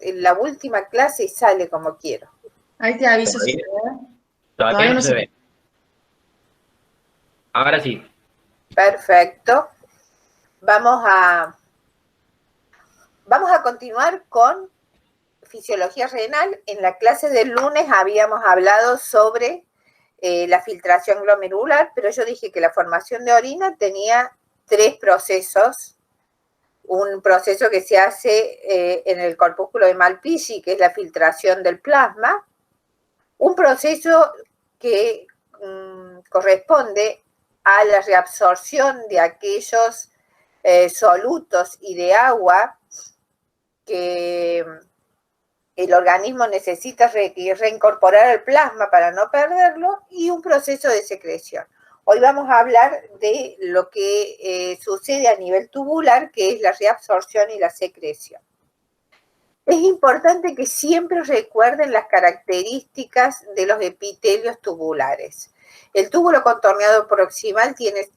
en la última clase y sale como quiero. Ahí te aviso si Todavía, se ve. todavía no se ve. Ahora sí. Perfecto. Vamos a continuar con fisiología renal. En la clase del lunes habíamos hablado sobre la filtración glomerular, pero yo dije que la formación de orina tenía 3 procesos. Un proceso que se hace en el corpúsculo de Malpighi, que es la filtración del plasma. Un proceso que corresponde a la reabsorción de aquellos solutos y de agua que el organismo necesita reincorporar al plasma para no perderlo, y un proceso de secreción. Hoy vamos a hablar de lo que sucede a nivel tubular, que es la reabsorción y la secreción. Es importante que siempre recuerden las características de los epitelios tubulares. El túbulo contorneado proximal tiene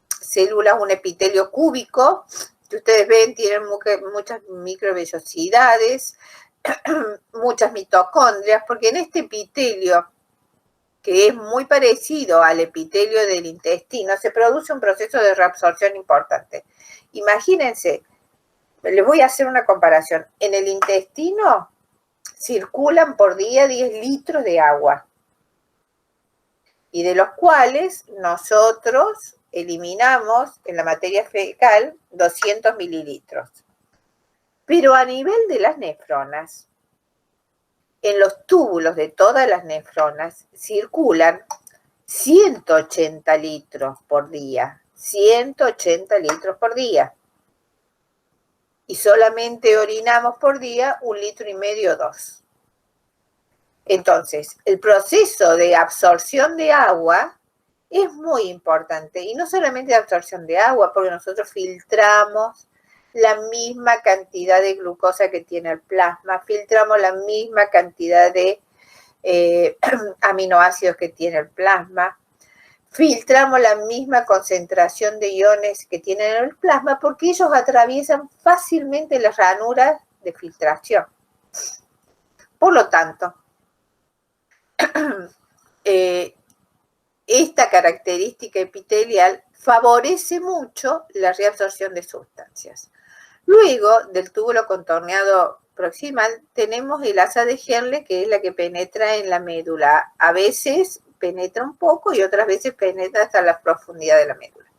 células, un epitelio cúbico, que ustedes ven, tienen muchas microvellosidades, muchas mitocondrias, porque en este epitelio, que es muy parecido al epitelio del intestino, se produce un proceso de reabsorción importante. Imagínense, les voy a hacer una comparación. En el intestino circulan por día 10 litros de agua, y de los cuales nosotros eliminamos en la materia fecal 200 mililitros. Pero a nivel de las nefronas, en los túbulos de todas las nefronas circulan 180 litros por día. 180 litros por día. Y solamente orinamos por día 1,5 litros o 2. Entonces, el proceso de absorción de agua es muy importante, y no solamente de absorción de agua, porque nosotros filtramos la misma cantidad de glucosa que tiene el plasma, filtramos la misma cantidad de aminoácidos que tiene el plasma, filtramos la misma concentración de iones que tienen el plasma, porque ellos atraviesan fácilmente las ranuras de filtración. Por lo tanto, esta característica epitelial favorece mucho la reabsorción de sustancias. Luego del túbulo contorneado proximal tenemos el asa de Henle, que es la que penetra en la médula. A veces penetra un poco y otras veces penetra hasta la profundidad de la médula.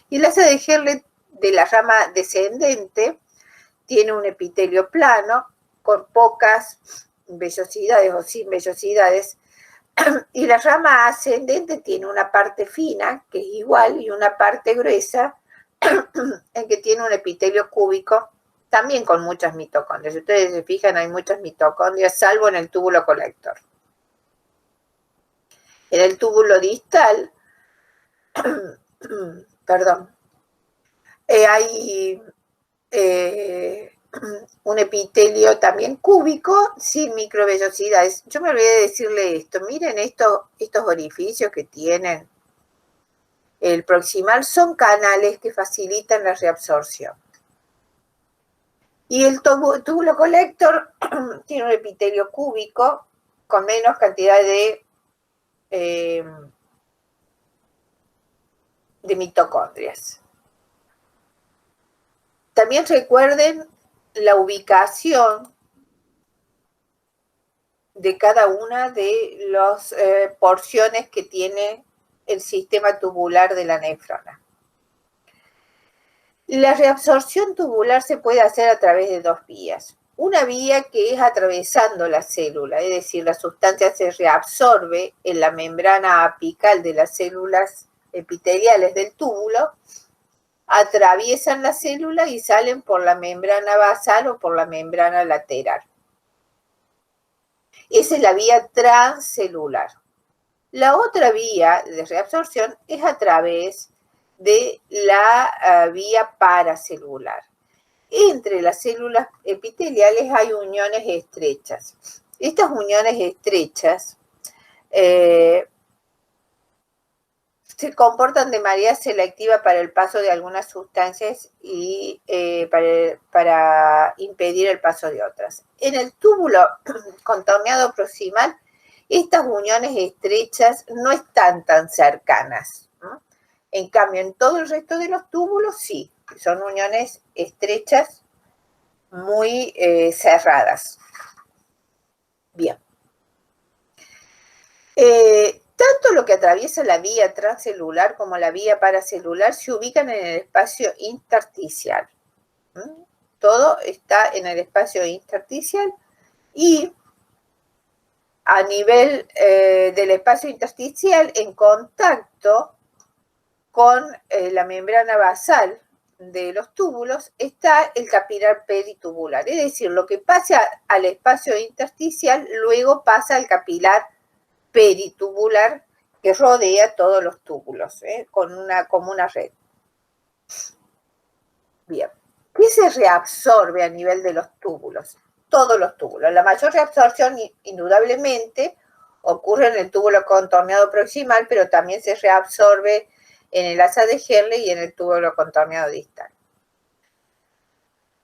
Y el asa de Henle de la rama descendente tiene un epitelio plano con pocas vellosidades o sin vellosidades, y la rama ascendente tiene una parte fina, que es igual, y una parte gruesa, en que tiene un epitelio cúbico, también con muchas mitocondrias. Si ustedes se fijan, hay muchas mitocondrias, salvo en el túbulo colector. En el túbulo distal, perdón, hay un epitelio también cúbico sin microvellosidades. Yo me olvidé de decirle esto. Miren estos orificios que tienen el proximal, son canales que facilitan la reabsorción. Y el túbulo colector tiene un epitelio cúbico con menos cantidad de mitocondrias. También recuerden la ubicación de cada una de las porciones que tiene el sistema tubular de la nefrona. La reabsorción tubular se puede hacer a través de 2 vías. Una vía que es atravesando la célula, es decir, la sustancia se reabsorbe en la membrana apical de las células epiteliales del túbulo, atraviesan la célula y salen por la membrana basal o por la membrana lateral. Esa es la vía transcelular. La otra vía de reabsorción es a través de la vía paracelular. Entre las células epiteliales hay uniones estrechas. Estas uniones estrechas se comportan de manera selectiva para el paso de algunas sustancias y para impedir el paso de otras. En el túbulo contorneado proximal, estas uniones estrechas no están tan cercanas, ¿no? En cambio, en todo el resto de los túbulos sí, son uniones estrechas muy cerradas. Bien. Tanto lo que atraviesa la vía transcelular como la vía paracelular se ubican en el espacio intersticial. Todo está en el espacio intersticial y a nivel del espacio intersticial, en contacto con la membrana basal de los túbulos, está el capilar peritubular. Es decir, lo que pasa al espacio intersticial luego pasa al capilar peritubular que rodea todos los túbulos, como una red. Bien. ¿Qué se reabsorbe a nivel de los túbulos? Todos los túbulos. La mayor reabsorción, indudablemente, ocurre en el túbulo contorneado proximal, pero también se reabsorbe en el asa de Henle y en el túbulo contorneado distal.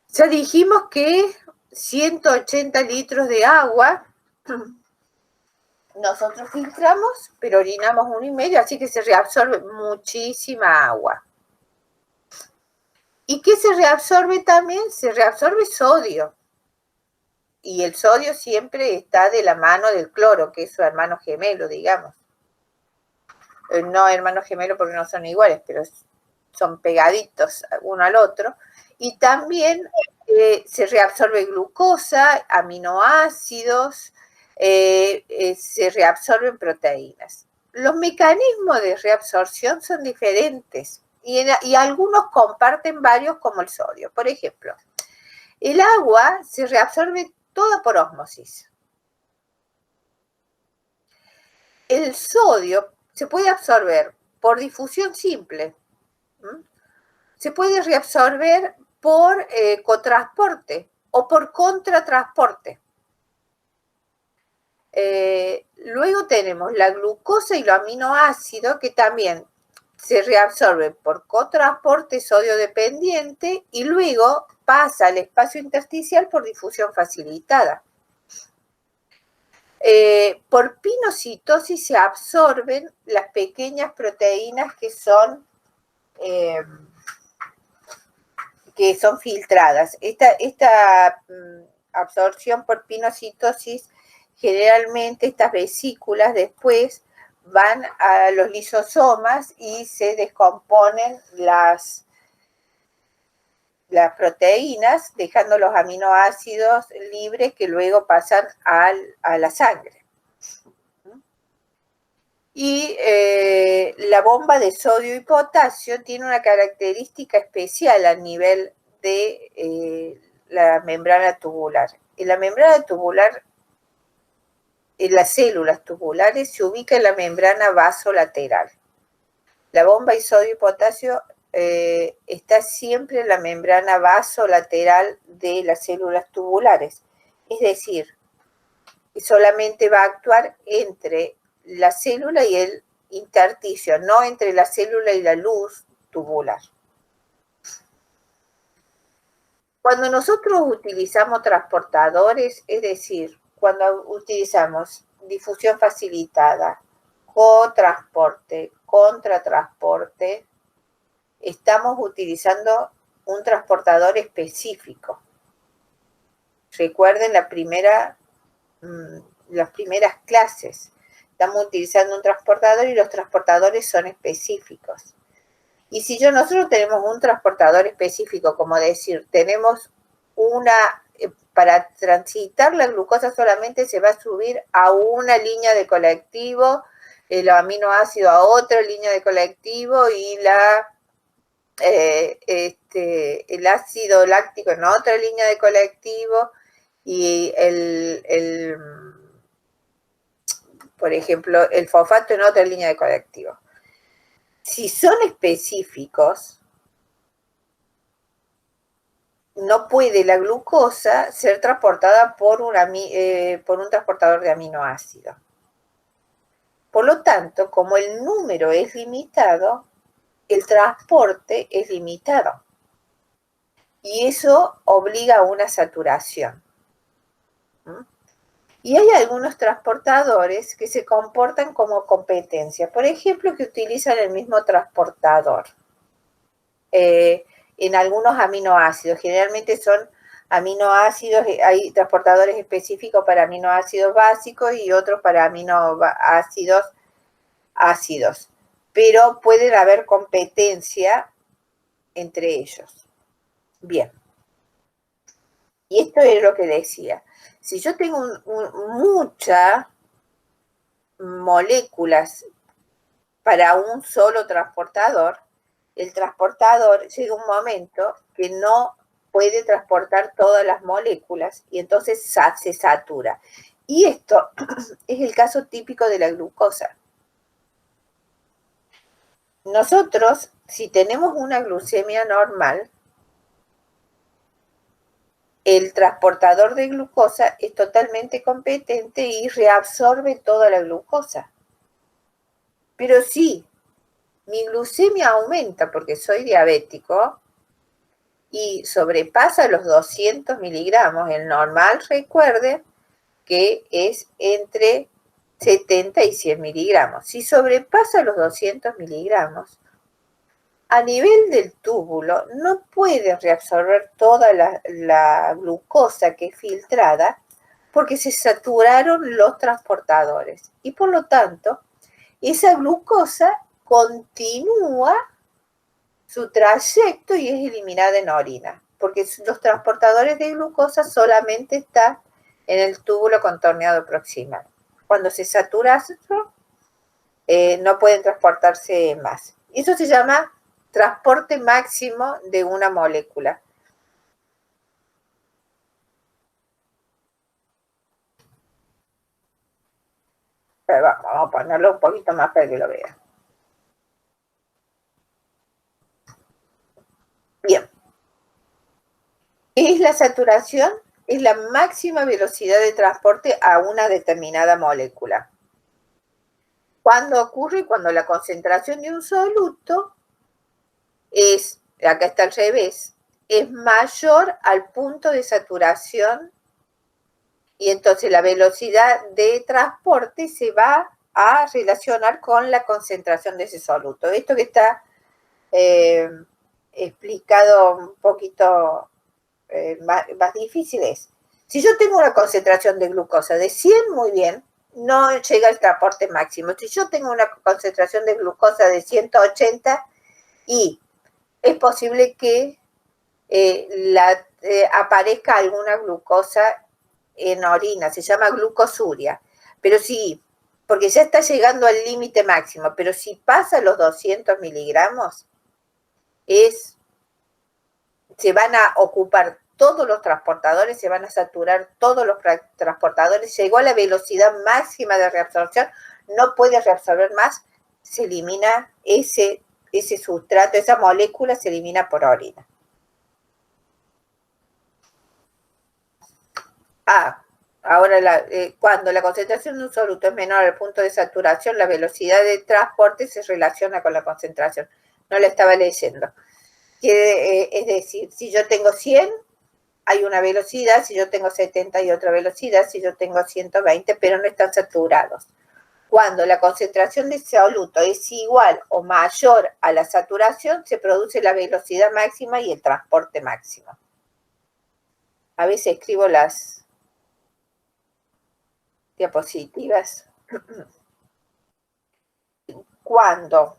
Ya dijimos que 180 litros de agua nosotros filtramos, pero orinamos 1,5, así que se reabsorbe muchísima agua. ¿Y qué se reabsorbe también? Se reabsorbe sodio. Y el sodio siempre está de la mano del cloro, que es su hermano gemelo, digamos. No hermano gemelo porque no son iguales, pero son pegaditos uno al otro. Y también se reabsorbe glucosa, aminoácidos, se reabsorben proteínas. Los mecanismos de reabsorción son diferentes y algunos comparten varios como el sodio. Por ejemplo, el agua se reabsorbe toda por ósmosis. El sodio se puede absorber por difusión simple. Se puede reabsorber por cotransporte o por contratransporte. Luego tenemos la glucosa y los aminoácidos que también se reabsorben por cotransporte sodio dependiente y luego pasa al espacio intersticial por difusión facilitada. Por pinocitosis se absorben las pequeñas proteínas que son filtradas. Esta absorción por pinocitosis, generalmente estas vesículas después van a los lisosomas y se descomponen las proteínas, dejando los aminoácidos libres que luego pasan a la sangre. Y la bomba de sodio y potasio tiene una característica especial a nivel de la membrana tubular. En la membrana tubular, en las células tubulares, se ubica en la membrana vasolateral. La bomba de sodio y potasio está siempre en la membrana vasolateral de las células tubulares. Es decir, solamente va a actuar entre la célula y el intersticio, no entre la célula y la luz tubular. Cuando nosotros utilizamos transportadores, es decir, cuando utilizamos difusión facilitada, cotransporte, contratransporte, estamos utilizando un transportador específico. Recuerden las primeras clases. Estamos utilizando un transportador y los transportadores son específicos. Y si nosotros tenemos un transportador específico, como decir, tenemos para transitar la glucosa solamente se va a subir a una línea de colectivo, el aminoácido a otra línea de colectivo y el ácido láctico en otra línea de colectivo y por ejemplo, el fosfato en otra línea de colectivo. Si son específicos, no puede la glucosa ser transportada por un transportador de aminoácidos. Por lo tanto, como el número es limitado, el transporte es limitado. Y eso obliga a una saturación. Y hay algunos transportadores que se comportan como competencia. Por ejemplo, que utilizan el mismo transportador en algunos aminoácidos. Generalmente son aminoácidos, hay transportadores específicos para aminoácidos básicos y otros para aminoácidos ácidos. Pero pueden haber competencia entre ellos. Bien. Y esto es lo que decía. Si yo tengo muchas moléculas para un solo transportador, el transportador llega un momento que no puede transportar todas las moléculas y entonces se satura. Y esto es el caso típico de la glucosa. Nosotros, si tenemos una glucemia normal, el transportador de glucosa es totalmente competente y reabsorbe toda la glucosa. Pero si mi glucemia aumenta porque soy diabético y sobrepasa los 200 miligramos, el normal, recuerde que es entre 70 y 100 miligramos. Si sobrepasa los 200 miligramos, a nivel del túbulo no puede reabsorber toda la glucosa que es filtrada porque se saturaron los transportadores y por lo tanto esa glucosa continúa su trayecto y es eliminada en orina porque los transportadores de glucosa solamente están en el túbulo contorneado proximal. Cuando se satura eso, no pueden transportarse más. Eso se llama transporte máximo de una molécula. Pero vamos a ponerlo un poquito más para que lo vean. Bien. ¿Qué es la saturación? Es la máxima velocidad de transporte a una determinada molécula. ¿Cuándo ocurre? Cuando la concentración de un soluto es, acá está al revés, es mayor al punto de saturación y entonces la velocidad de transporte se va a relacionar con la concentración de ese soluto. Esto que está explicado un poquito más difícil es, si yo tengo una concentración de glucosa de 100, muy bien, no llega al transporte máximo. Si yo tengo una concentración de glucosa de 180 y es posible que aparezca alguna glucosa en orina, se llama glucosuria, pero sí, porque ya está llegando al límite máximo, pero si pasa los 200 miligramos, se van a ocupar todos los transportadores, se van a saturar todos los transportadores, llegó a la velocidad máxima de reabsorción, no puede reabsorber más, se elimina ese sustrato, esa molécula se elimina por orina. Ahora cuando la concentración de un soluto es menor al punto de saturación, la velocidad de transporte se relaciona con la concentración. No la estaba leyendo. Es decir, si yo tengo 100, hay una velocidad, si yo tengo 70 hay otra velocidad, si yo tengo 120, pero no están saturados. Cuando la concentración de soluto es igual o mayor a la saturación, se produce la velocidad máxima y el transporte máximo. A veces escribo las diapositivas. Cuando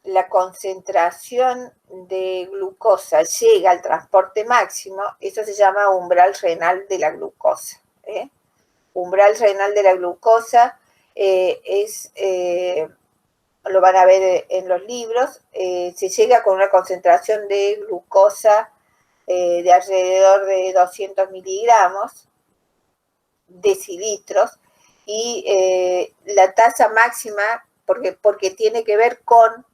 la concentración de glucosa llega al transporte máximo, eso se llama umbral renal de la glucosa. Umbral renal de la glucosa lo van a ver en los libros, se llega con una concentración de glucosa de alrededor de 200 miligramos, decilitros, y la tasa máxima, porque tiene que ver con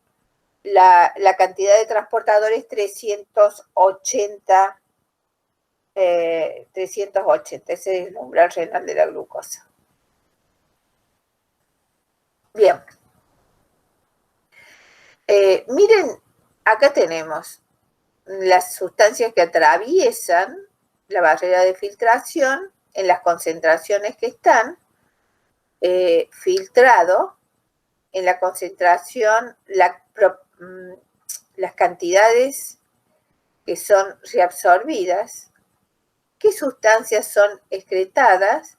la cantidad de transportadores 380, ese es el umbral renal de la glucosa. Bien. Miren, acá tenemos las sustancias que atraviesan la barrera de filtración en las concentraciones que están, filtrado en la concentración, las cantidades que son reabsorbidas, qué sustancias son secretadas,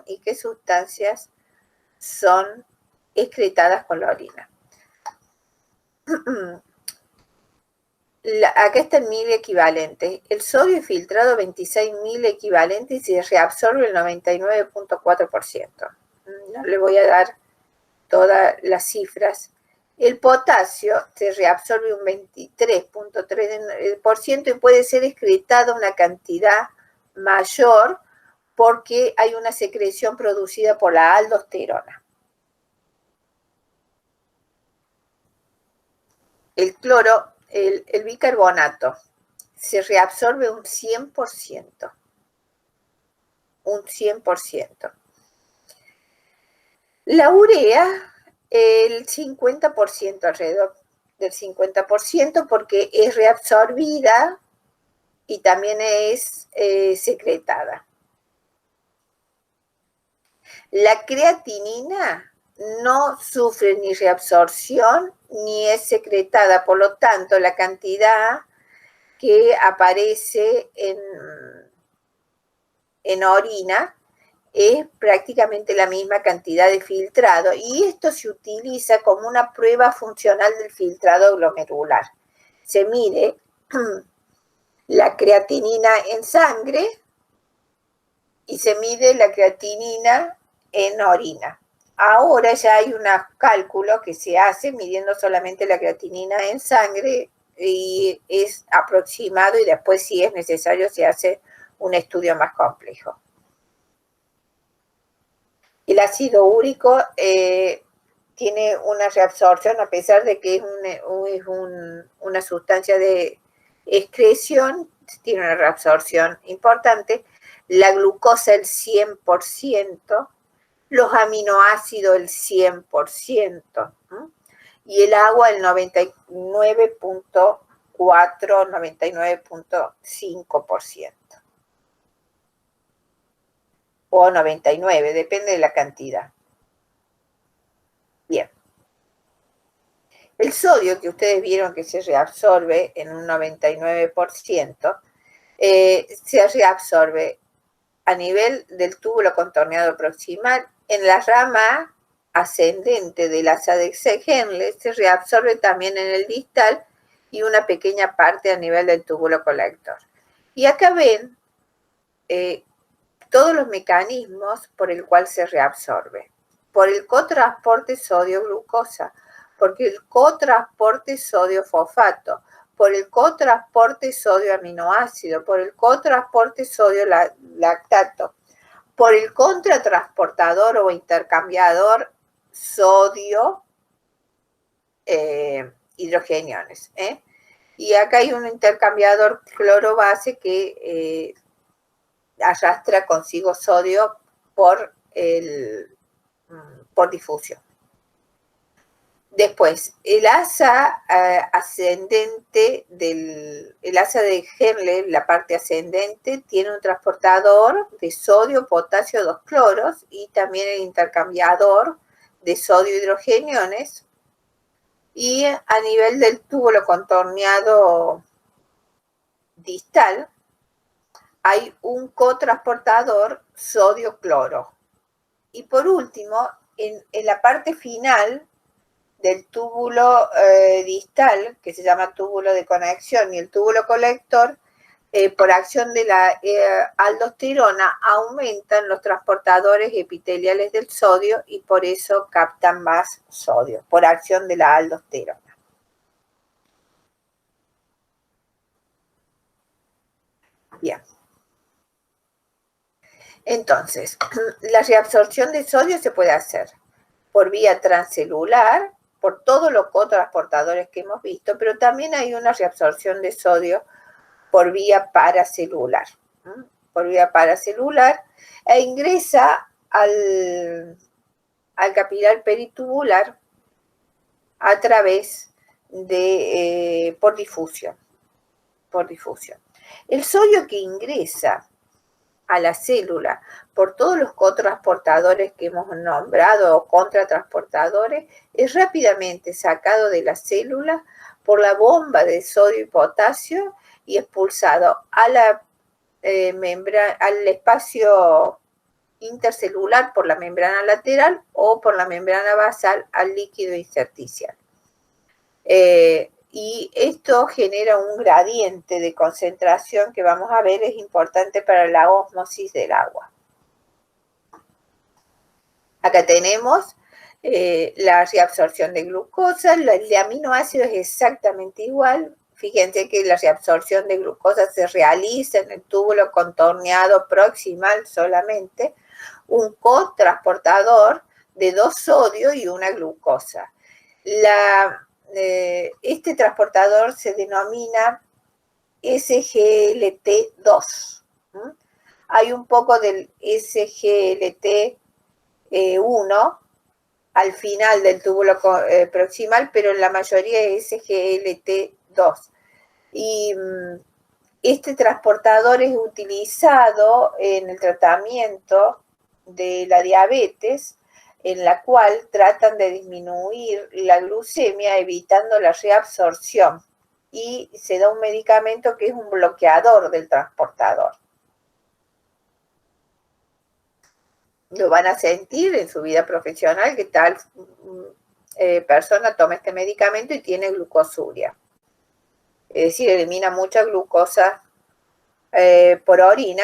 y qué sustancias son excretadas con la orina. Acá están 1000 equivalentes. El sodio es filtrado 26.000 equivalentes y se reabsorbe el 99.4%. No le voy a dar todas las cifras. El potasio se reabsorbe un 23.3% y puede ser excretado una cantidad mayor porque hay una secreción producida por la aldosterona. El cloro, el bicarbonato, se reabsorbe un 100%. Un 100%. La urea, el 50%, alrededor del 50%, porque es reabsorbida y también es secretada. La creatinina no sufre ni reabsorción ni es secretada, por lo tanto, la cantidad que aparece en orina es prácticamente la misma cantidad de filtrado y esto se utiliza como una prueba funcional del filtrado glomerular. Se mide la creatinina en sangre y se mide la creatinina en orina. Ahora ya hay un cálculo que se hace midiendo solamente la creatinina en sangre y es aproximado y después si es necesario se hace un estudio más complejo. El ácido úrico tiene una reabsorción, a pesar de que es una sustancia de excreción, tiene una reabsorción importante. La glucosa el 100%, los aminoácidos el 100%, y el agua el 99.4, 99.5%. O 99, depende de la cantidad. Bien. El sodio, que ustedes vieron que se reabsorbe en un 99%, se reabsorbe a nivel del túbulo contorneado proximal. En la rama ascendente del asa de Henle se reabsorbe también en el distal y una pequeña parte a nivel del túbulo colector. Y acá ven todos los mecanismos por el cual se reabsorbe. Por el cotransporte sodio-glucosa, porque el cotransporte sodio-fosfato, por el cotransporte sodio-aminoácido, por el cotransporte sodio-lactato, por el contratransportador o intercambiador sodio-hidrogeniones. Y acá hay un intercambiador cloro-base que arrastra consigo sodio por difusión. Después, el asa ascendente el asa de Henle, la parte ascendente, tiene un transportador de sodio, potasio, 2 cloros y también el intercambiador de sodio hidrogeniones. Y a nivel del túbulo contorneado distal, hay un cotransportador sodio-cloro. Y por último, en la parte final del túbulo distal, que se llama túbulo de conexión, y el túbulo colector, por acción de la aldosterona, aumentan los transportadores epiteliales del sodio y por eso captan más sodio, por acción de la aldosterona. Bien. Entonces, la reabsorción de sodio se puede hacer por vía transcelular, por todos los cotransportadores que hemos visto, pero también hay una reabsorción de sodio por vía paracelular. Por vía paracelular e ingresa al al capilar peritubular a través de, por difusión. El sodio que ingresa a la célula por todos los cotransportadores que hemos nombrado o contratransportadores es rápidamente sacado de la célula por la bomba de sodio y potasio y expulsado a la membrana, al espacio intercelular por la membrana lateral o por la membrana basal al líquido intersticial. Y esto genera un gradiente de concentración que vamos a ver es importante para la ósmosis del agua. Acá tenemos la reabsorción de glucosa, el de aminoácidos es exactamente igual. Fíjense que la reabsorción de glucosa se realiza en el túbulo contorneado proximal solamente, un cotransportador de 2 sodios y una glucosa. Este transportador se denomina SGLT2. Hay un poco del SGLT1 al final del túbulo proximal, pero en la mayoría es SGLT2. Y este transportador es utilizado en el tratamiento de la diabetes, en la cual tratan de disminuir la glucemia evitando la reabsorción y se da un medicamento que es un bloqueador del transportador. Lo van a sentir en su vida profesional que tal persona toma este medicamento y tiene glucosuria. Es decir, elimina mucha glucosa por orina.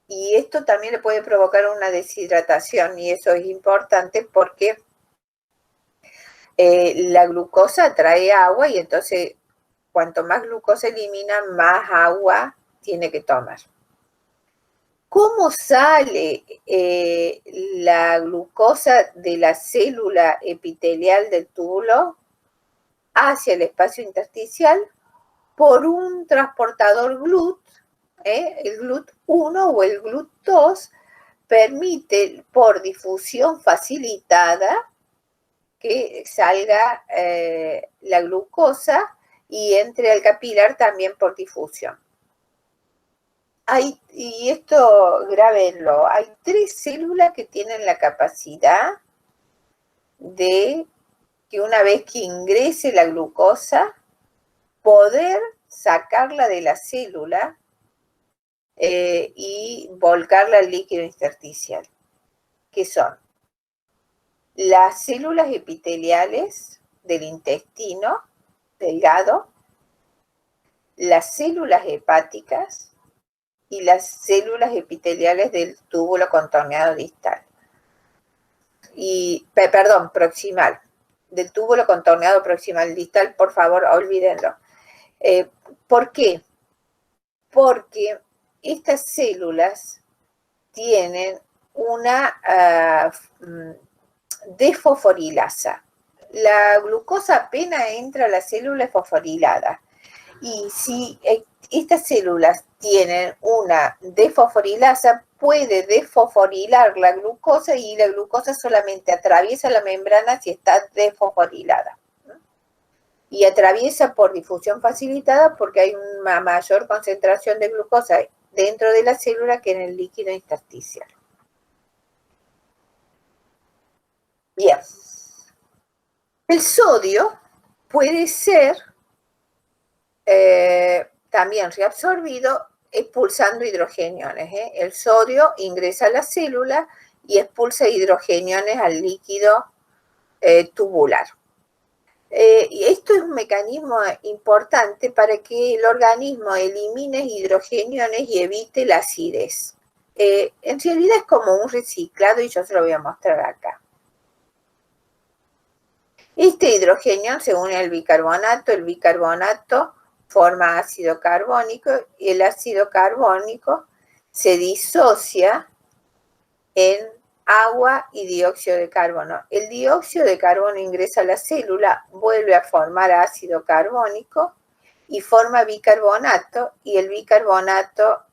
Y esto también le puede provocar una deshidratación y eso es importante porque la glucosa atrae agua y entonces cuanto más glucosa elimina, más agua tiene que tomar. ¿Cómo sale la glucosa de la célula epitelial del túbulo hacia el espacio intersticial? Por un transportador GLUT. El GLUT1 o el GLUT2 permite por difusión facilitada que salga la glucosa y entre al capilar también por difusión. Y esto grábenlo, hay 3 células que tienen la capacidad de que una vez que ingrese la glucosa, poder sacarla de la célula y volcarla al líquido intersticial, que son las células epiteliales del intestino delgado, las células hepáticas y las células epiteliales del túbulo contorneado distal. Proximal. Del túbulo contorneado proximal distal, por favor, olvídenlo. ¿Por qué? Porque estas células tienen una desfosforilasa. La glucosa apenas entra a la célula fosforilada. Y si estas células tienen una desfosforilasa, puede desfosforilar la glucosa y la glucosa solamente atraviesa la membrana si está desfosforilada. Y atraviesa por difusión facilitada porque hay una mayor concentración de glucosa dentro de la célula que en el líquido intersticial. Bien. El sodio puede ser también reabsorbido expulsando hidrogeniones. El sodio ingresa a la célula y expulsa hidrogeniones al líquido tubular. Y esto es un mecanismo importante para que el organismo elimine hidrogeniones y evite la acidez. En realidad es como un reciclado y yo se lo voy a mostrar acá. Este hidrogenión se une al bicarbonato, el bicarbonato forma ácido carbónico y el ácido carbónico se disocia en agua y dióxido de carbono. El dióxido de carbono ingresa a la célula, vuelve a formar ácido carbónico y forma bicarbonato y el bicarbonato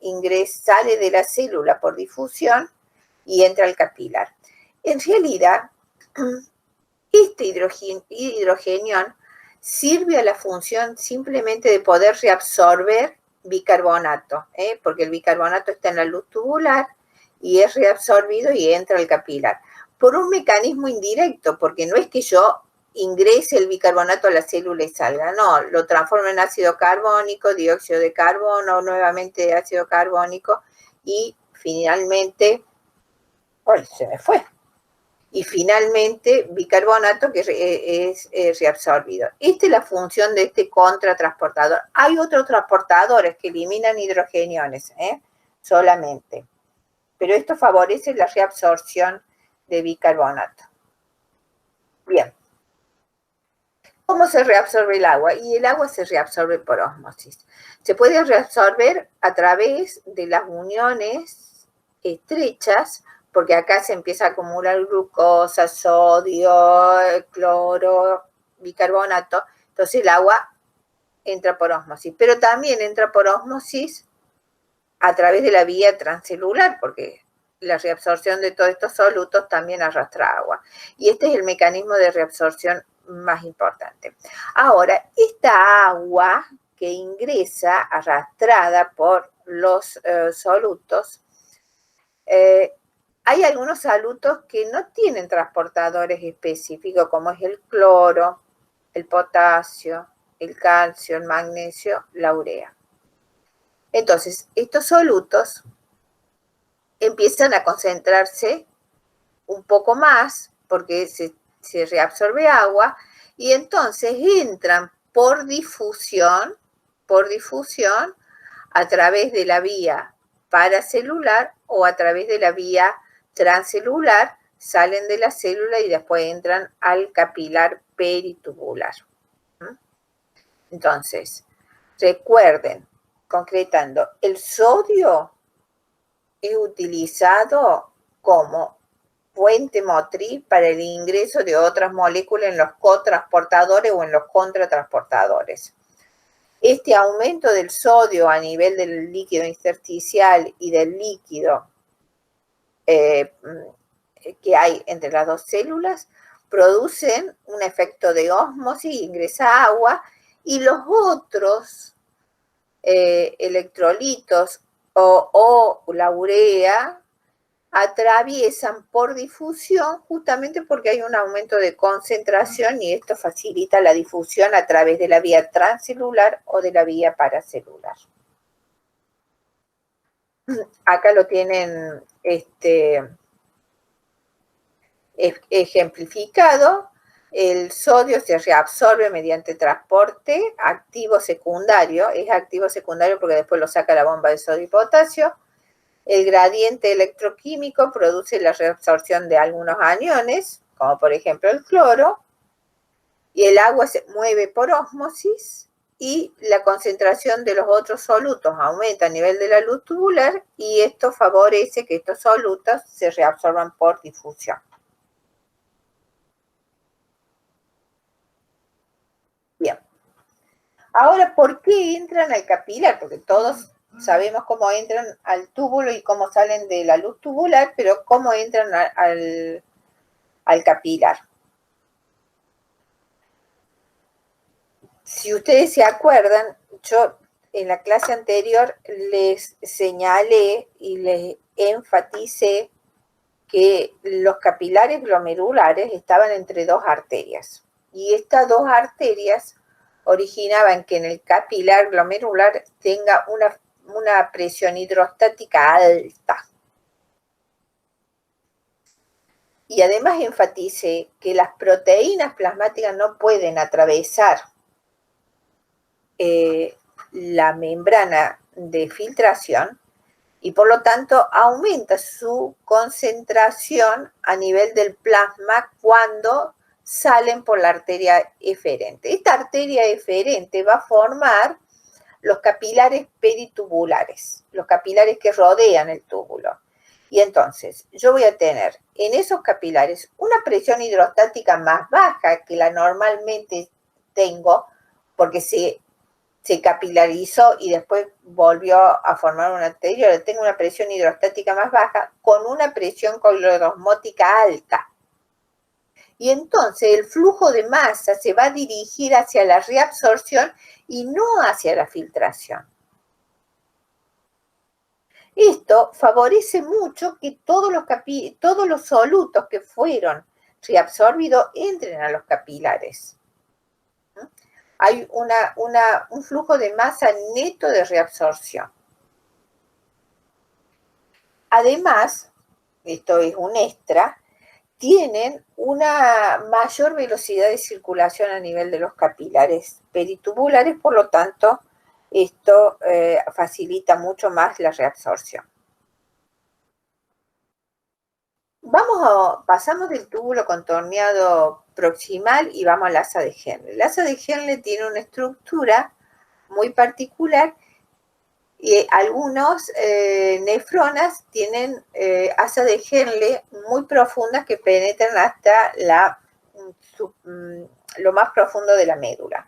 sale de la célula por difusión y entra al capilar. En realidad, Este hidrogenión sirve a la función simplemente de poder reabsorber bicarbonato, porque el bicarbonato está en la luz tubular y es reabsorbido y entra al capilar. Por un mecanismo indirecto, porque no es que yo ingrese el bicarbonato a la célula y salga, no, lo transforma en ácido carbónico, dióxido de carbono, nuevamente ácido carbónico y finalmente, ¡ay, se me fue! Y finalmente bicarbonato que es reabsorbido. Esta es la función de este contratransportador. Hay otros transportadores que eliminan hidrogeniones, solamente, pero esto favorece la reabsorción de bicarbonato. Bien. ¿Cómo se reabsorbe el agua? Y el agua se reabsorbe por ósmosis. Se puede reabsorber a través de las uniones estrechas, porque acá se empieza a acumular glucosa, sodio, cloro, bicarbonato. Entonces el agua entra por ósmosis, pero también entra por ósmosis a través de la vía transcelular, porque la reabsorción de todos estos solutos también arrastra agua. Y este es el mecanismo de reabsorción más importante. Ahora, esta agua que ingresa arrastrada por los solutos, hay algunos solutos que no tienen transportadores específicos, como es el cloro, el potasio, el calcio, el magnesio, la urea. Entonces, estos solutos empiezan a concentrarse un poco más porque se reabsorbe agua y entonces entran por difusión a través de la vía paracelular o a través de la vía transcelular, salen de la célula y después entran al capilar peritubular. Entonces, recuerden, concretando, el sodio es utilizado como fuente motriz para el ingreso de otras moléculas en los cotransportadores o en los contratransportadores. Este aumento del sodio a nivel del líquido intersticial y del líquido que hay entre las dos células producen un efecto de ósmosis, ingresa agua y los otros electrolitos o la urea atraviesan por difusión justamente porque hay un aumento de concentración y esto facilita la difusión a través de la vía transcelular o de la vía paracelular. Acá lo tienen ejemplificado. El sodio se reabsorbe mediante transporte activo secundario. Es activo secundario porque después lo saca la bomba de sodio y potasio. El gradiente electroquímico produce la reabsorción de algunos aniones, como por ejemplo el cloro, y el agua se mueve por ósmosis y la concentración de los otros solutos aumenta a nivel de la luz tubular y esto favorece que estos solutos se reabsorban por difusión. Bien. Ahora, ¿por qué entran al capilar? Porque todos sabemos cómo entran al túbulo y cómo salen de la luz tubular, pero ¿cómo entran al capilar? Si ustedes se acuerdan, yo en la clase anterior les señalé y les enfaticé que los capilares glomerulares estaban entre dos arterias. Y estas dos arterias originaban que en el capilar glomerular tenga una presión hidrostática alta. Y además enfaticé que las proteínas plasmáticas no pueden atravesar la membrana de filtración y por lo tanto aumenta su concentración a nivel del plasma cuando salen por la arteria eferente. Esta arteria eferente va a formar los capilares peritubulares, los capilares que rodean el túbulo. Y entonces yo voy a tener en esos capilares una presión hidrostática más baja que la normalmente tengo, porque se capilarizó y después volvió a formar una arteria. Ahora tengo una presión hidrostática más baja con una presión clorosmótica alta. Y entonces el flujo de masa se va a dirigir hacia la reabsorción y no hacia la filtración. Esto favorece mucho que todos los solutos que fueron reabsorbidos entren a los capilares. Hay un flujo de masa neto de reabsorción. Además, esto es un extra, tienen una mayor velocidad de circulación a nivel de los capilares peritubulares, por lo tanto, esto facilita mucho más la reabsorción. Pasamos del túbulo contorneado proximal y vamos al asa de Henle. El asa de Henle tiene una estructura muy particular y algunos nefronas tienen asas de Henle muy profundas que penetran hasta lo más profundo de la médula.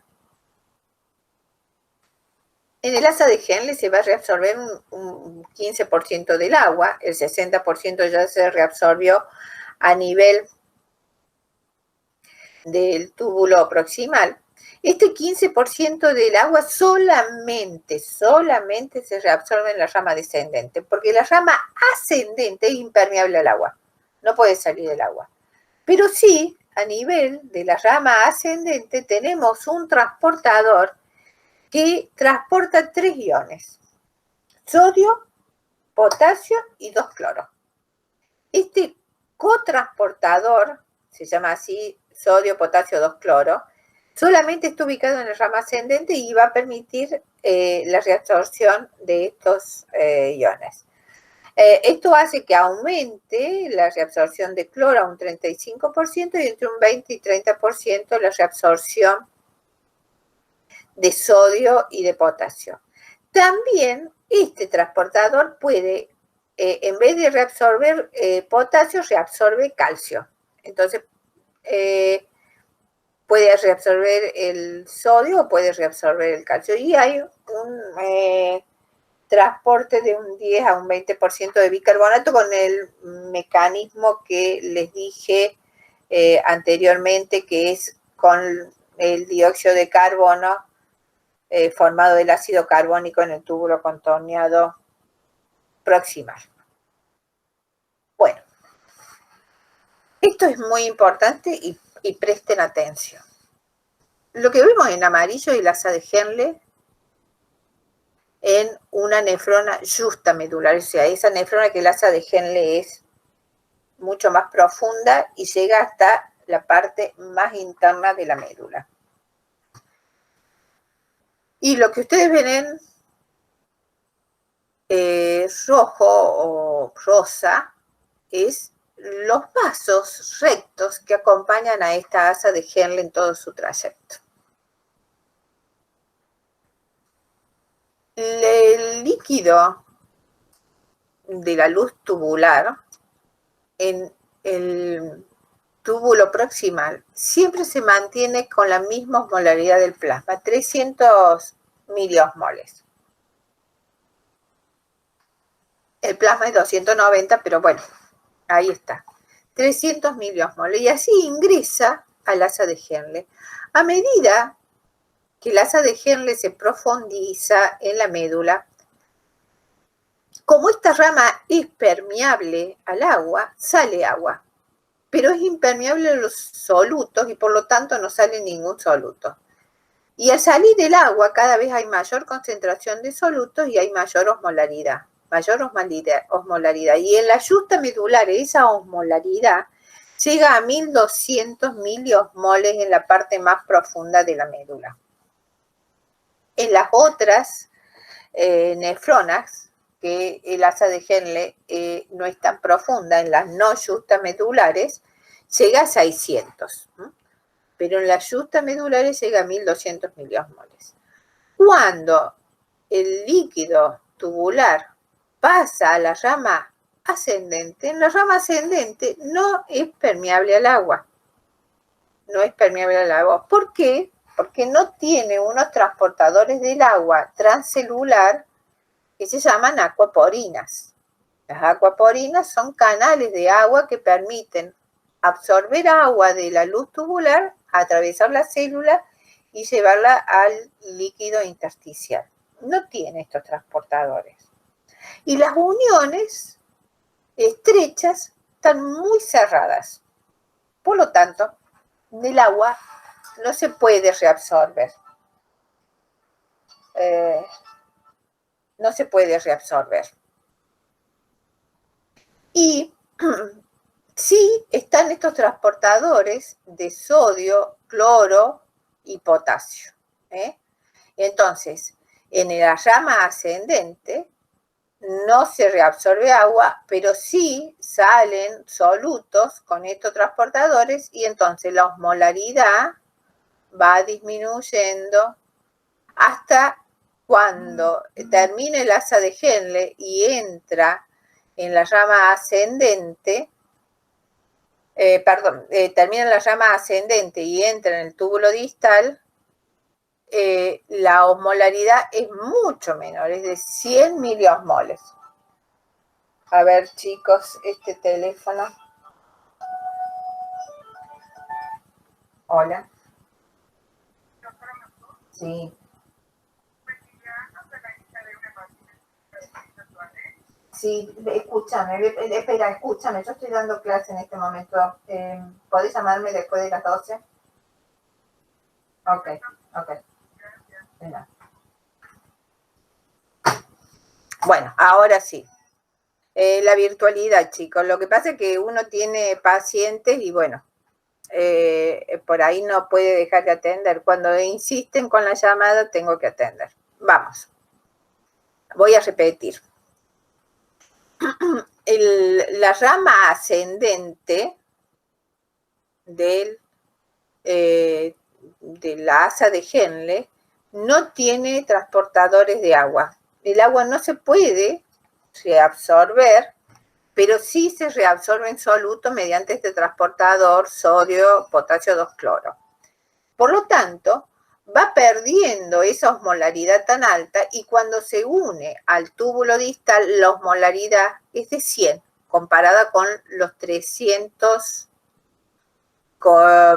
En el asa de Henle se va a reabsorber un 15% del agua, el 60% ya se reabsorbió a nivel del túbulo proximal. Este 15% del agua solamente se reabsorbe en la rama descendente, porque la rama ascendente es impermeable al agua, no puede salir del agua. Pero sí, a nivel de la rama ascendente tenemos un transportador que transporta 3 iones, sodio, potasio y 2 cloro. Este cotransportador, se llama así, sodio, potasio, 2 cloro, solamente está ubicado en la rama ascendente y va a permitir la reabsorción de estos iones. Esto hace que aumente la reabsorción de cloro a un 35% y entre un 20 y 30% la reabsorción de sodio y de potasio. También este transportador puede, en vez de reabsorber potasio, reabsorbe calcio. Entonces, puede reabsorber el sodio o puede reabsorber el calcio. Y hay un transporte de un 10 a un 20% de bicarbonato con el mecanismo que les dije anteriormente, que es con el dióxido de carbono formado del ácido carbónico en el túbulo contorneado proximal. Bueno, esto es muy importante y presten atención. Lo que vemos en amarillo es el asa de Henle en una nefrona justa medular, o sea, esa nefrona que el asa de Henle es mucho más profunda y llega hasta la parte más interna de la médula. Y lo que ustedes ven en rojo o rosa es los vasos rectos que acompañan a esta asa de Henle en todo su trayecto. El líquido de la luz tubular en el túbulo proximal siempre se mantiene con la misma osmolaridad del plasma, 300 miliosmoles. El plasma es 290, pero bueno, ahí está. 300 miliosmoles. Y así ingresa al asa de Henle. A medida que el asa de Henle se profundiza en la médula, como esta rama es permeable al agua, sale agua, pero es impermeable a los solutos y por lo tanto no sale ningún soluto. Y al salir el agua cada vez hay mayor concentración de solutos y hay mayor osmolaridad. Y en la yusta medular esa osmolaridad llega a 1200 miliosmoles en la parte más profunda de la médula. En las otras nefronas, que el asa de Henle no es tan profunda, en las no justamedulares llega a 600, pero en las justamedulares llega a 1200 miliosmoles. Cuando el líquido tubular pasa a la rama ascendente, en la rama ascendente no es permeable al agua. No es permeable al agua. ¿Por qué? Porque no tiene unos transportadores del agua transcelular que se llaman acuaporinas. Las acuaporinas son canales de agua que permiten absorber agua de la luz tubular, atravesar la célula y llevarla al líquido intersticial. No tiene estos transportadores. Y las uniones estrechas están muy cerradas. Por lo tanto, el agua no se puede reabsorber. No se puede reabsorber. Y sí están estos transportadores de sodio, cloro y potasio. Entonces, en la rama ascendente no se reabsorbe agua, pero sí salen solutos con estos transportadores y entonces la osmolaridad va disminuyendo hasta cuando termine el asa de Henle y entra en la rama ascendente, termina en la rama ascendente y entra en el túbulo distal, la osmolaridad es mucho menor, es de 100 miliosmoles. A ver, chicos, este teléfono. Hola. Sí. Sí, escúchame, espera, escúchame, yo estoy dando clase en este momento. ¿Podés llamarme después de las 12? Ok, ok. Espera. Bueno, ahora sí. La virtualidad, chicos. Lo que pasa es que uno tiene pacientes y bueno, por ahí no puede dejar de atender. Cuando insisten con la llamada, tengo que atender. Vamos. Voy a repetir. La rama ascendente de la asa de Henle no tiene transportadores de agua. El agua no se puede reabsorber, pero sí se reabsorbe en soluto mediante este transportador sodio, potasio 2-cloro. Por lo tanto, va perdiendo esa osmolaridad tan alta y cuando se une al túbulo distal, la osmolaridad es de 100, comparada con los 300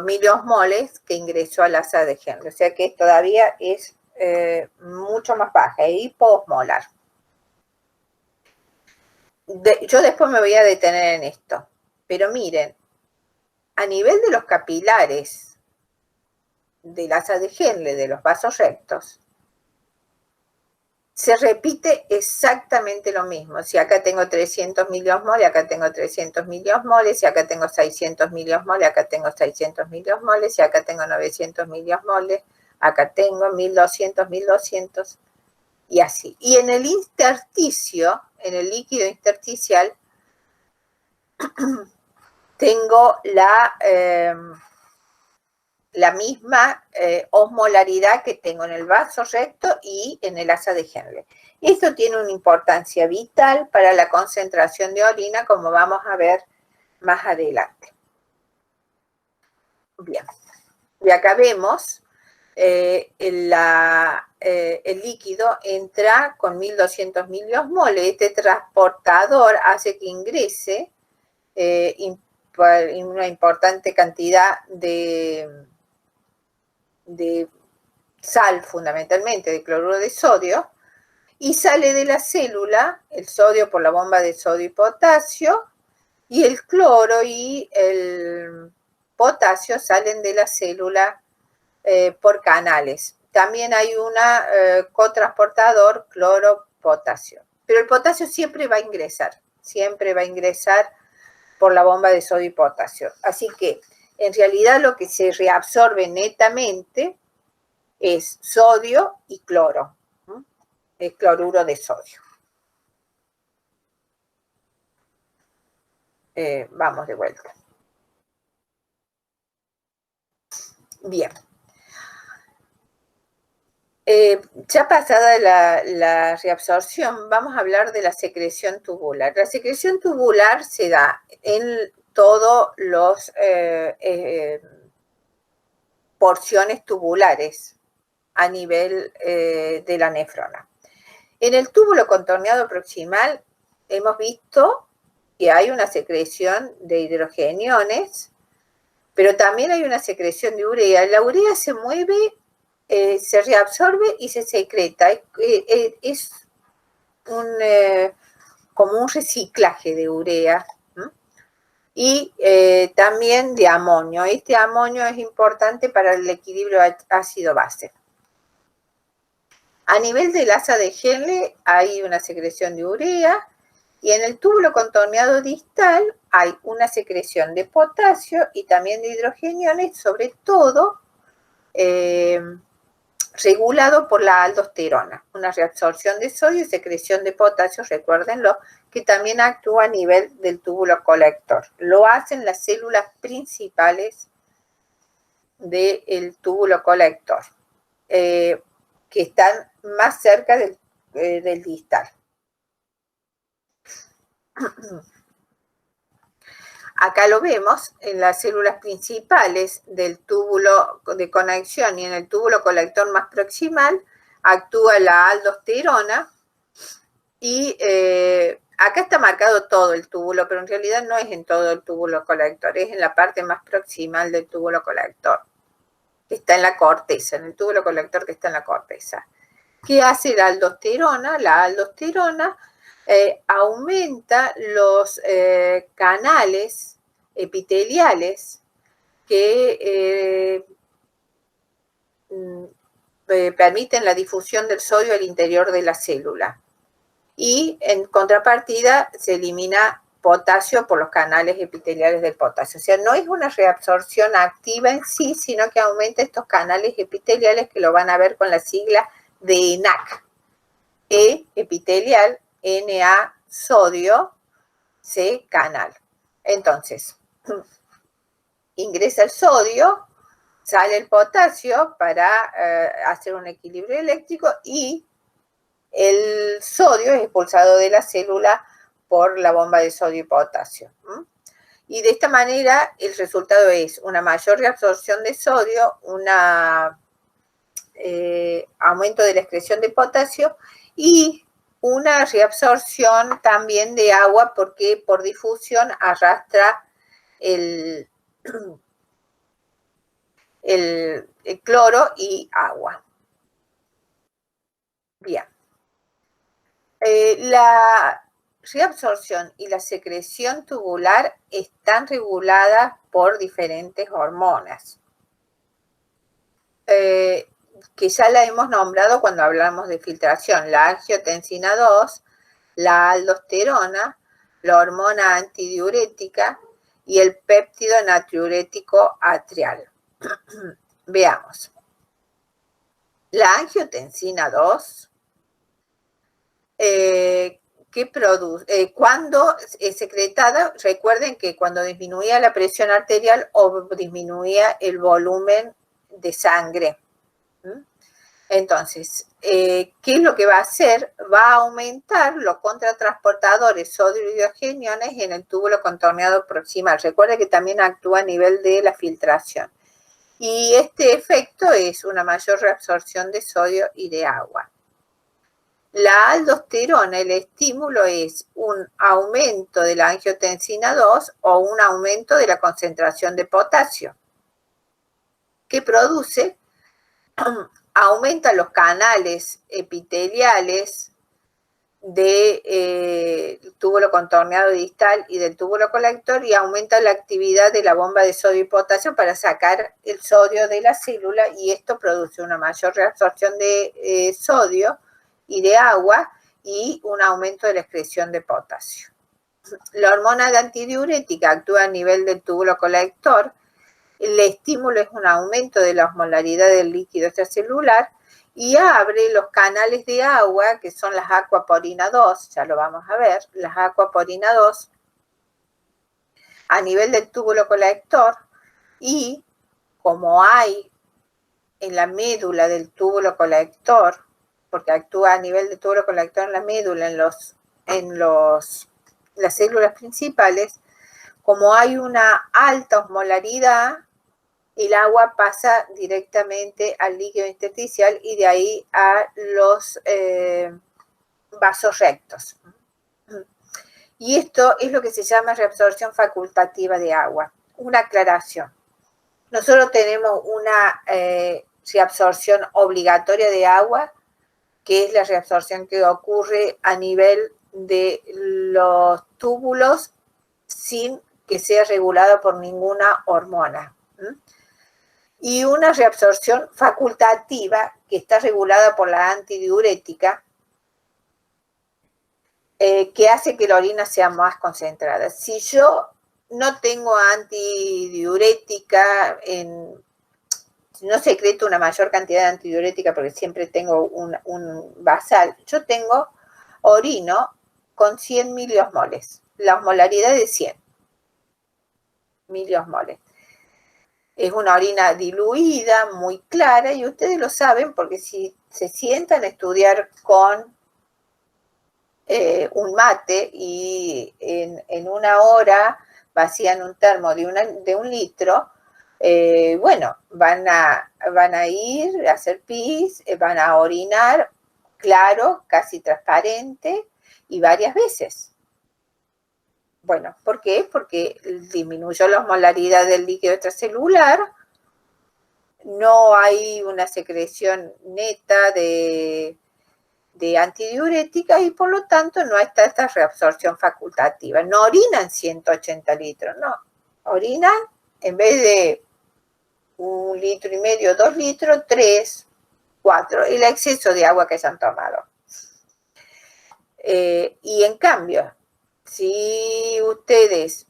miliosmoles que ingresó al asa de Henle. O sea que todavía es mucho más baja, es hipoosmolar. Yo después me voy a detener en esto, pero miren, a nivel de los capilares del asa de Henle, de los vasos rectos, se repite exactamente lo mismo. Si acá tengo 300 miliosmoles, acá tengo 300 miliosmoles, si acá tengo 600 miliosmoles, acá tengo 600 miliosmoles, si acá tengo 900 miliosmoles, acá tengo 1200, 1200, y así. Y en el intersticio, en el líquido intersticial, tengo la misma osmolaridad que tengo en el vaso recto y en el asa de Henle. Esto tiene una importancia vital para la concentración de orina, como vamos a ver más adelante. Bien, y acá vemos el líquido entra con 1200 miliosmoles. Este transportador hace que ingrese una importante cantidad de sal, fundamentalmente de cloruro de sodio, y sale de la célula el sodio por la bomba de sodio y potasio, y el cloro y el potasio salen de la célula por canales. También hay un cotransportador cloro-potasio. Pero el potasio siempre va a ingresar por la bomba de sodio y potasio. Así que, en realidad, lo que se reabsorbe netamente es sodio y cloro, el cloruro de sodio. Vamos de vuelta. Bien. Ya pasada la reabsorción, vamos a hablar de la secreción tubular. La secreción tubular se da en todos los porciones tubulares a nivel de la nefrona. En el túbulo contorneado proximal hemos visto que hay una secreción de hidrogeniones Pero también hay una secreción de urea. La urea se mueve, se reabsorbe y se secreta. Es como un reciclaje de urea. Y también de amonio. Este amonio es importante para el equilibrio ácido-base. A nivel del asa de Henle hay una secreción de urea y en el túbulo contorneado distal hay una secreción de potasio y también de hidrogeniones, sobre todo regulado por la aldosterona, una reabsorción de sodio y secreción de potasio, recuérdenlo, que también actúa a nivel del túbulo colector. Lo hacen las células principales del túbulo colector, que están más cerca del distal. Acá lo vemos en las células principales del túbulo de conexión y en el túbulo colector más proximal actúa la aldosterona y acá está marcado todo el túbulo, pero en realidad no es en todo el túbulo colector, es en la parte más proximal del túbulo colector, que está en la corteza, en el túbulo colector que está en la corteza. ¿Qué hace la aldosterona? La aldosterona aumenta los canales epiteliales que permiten la difusión del sodio al interior de la célula. Y en contrapartida se elimina potasio por los canales epiteliales del potasio. O sea, no es una reabsorción activa en sí, sino que aumenta estos canales epiteliales que lo van a ver con la sigla de ENaC. E epitelial, Na sodio, C canal. Entonces, ingresa el sodio, sale el potasio para hacer un equilibrio eléctrico y el sodio es expulsado de la célula por la bomba de sodio y potasio. Y de esta manera el resultado es una mayor reabsorción de sodio, un aumento de la excreción de potasio y una reabsorción también de agua porque por difusión arrastra el cloro y agua. Bien. La reabsorción y la secreción tubular están reguladas por diferentes hormonas, que ya la hemos nombrado cuando hablamos de filtración, la angiotensina 2, la aldosterona, la hormona antidiurética y el péptido natriurético atrial. Veamos. La angiotensina 2, que produce, cuando es secretada, recuerden que cuando disminuía la presión arterial o disminuía el volumen de sangre. Entonces, ¿qué es lo que va a hacer? Va a aumentar los contratransportadores sodio-hidrogeniones en el túbulo contorneado proximal. Recuerden que también actúa a nivel de la filtración. Y este efecto es una mayor reabsorción de sodio y de agua. La aldosterona, el estímulo es un aumento de la angiotensina 2 o un aumento de la concentración de potasio, que produce, aumenta los canales epiteliales del túbulo contorneado distal y del túbulo colector y aumenta la actividad de la bomba de sodio y potasio para sacar el sodio de la célula y esto produce una mayor reabsorción de sodio y de agua y un aumento de la excreción de potasio. La hormona antidiurética actúa a nivel del túbulo colector. El estímulo es un aumento de la osmolaridad del líquido extracelular y abre los canales de agua, que son las aquaporina 2, ya lo vamos a ver, las aquaporina 2, a nivel del túbulo colector y como hay en la médula del túbulo colector, porque actúa a nivel del túbulo colector en la médula, en las células principales, como hay una alta osmolaridad, el agua pasa directamente al líquido intersticial y de ahí a los vasos rectos. Y esto es lo que se llama reabsorción facultativa de agua. Una aclaración. nosotros tenemos una reabsorción obligatoria de agua, que es la reabsorción que ocurre a nivel de los túbulos sin que sea regulada por ninguna hormona. Y una reabsorción facultativa que está regulada por la antidiurética, que hace que la orina sea más concentrada. Si yo no tengo antidiurética, no secreto una mayor cantidad de antidiurética porque siempre tengo un basal, yo tengo orino con 100 miliosmoles, la osmolaridad es de 100 miliosmoles. Es una orina diluida, muy clara, y ustedes lo saben porque si se sientan a estudiar con un mate y en una hora vacían un termo de un litro, bueno, van a ir a hacer pis, van a orinar, claro, casi transparente, y varias veces. Bueno, ¿por qué? Porque disminuyó la osmolaridad del líquido extracelular, no hay una secreción neta de antidiurética y por lo tanto no está esta reabsorción facultativa. No orinan 180 litros, no. Orinan en vez de 1,5 litros, 2 litros, 3, 4, el exceso de agua que se han tomado. Y en cambio, si ustedes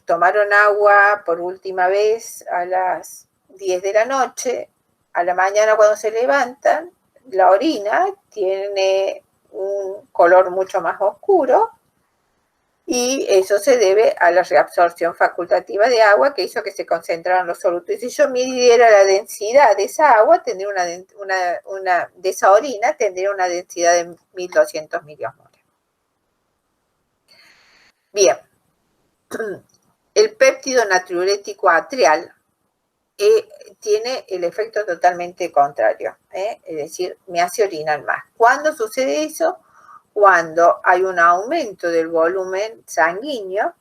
tomaron agua por última vez a las 10 de la noche, a la mañana cuando se levantan, la orina tiene un color mucho más oscuro y eso se debe a la reabsorción facultativa de agua que hizo que se concentraran los solutos. Y si yo midiera la densidad de esa agua, tendría de esa orina, tendría una densidad de 1200 miliosmoles. Bien, el péptido natriurético atrial tiene el efecto totalmente contrario, es decir, me hace orinar más. ¿Cuándo sucede eso? Cuando hay un aumento del volumen sanguíneo,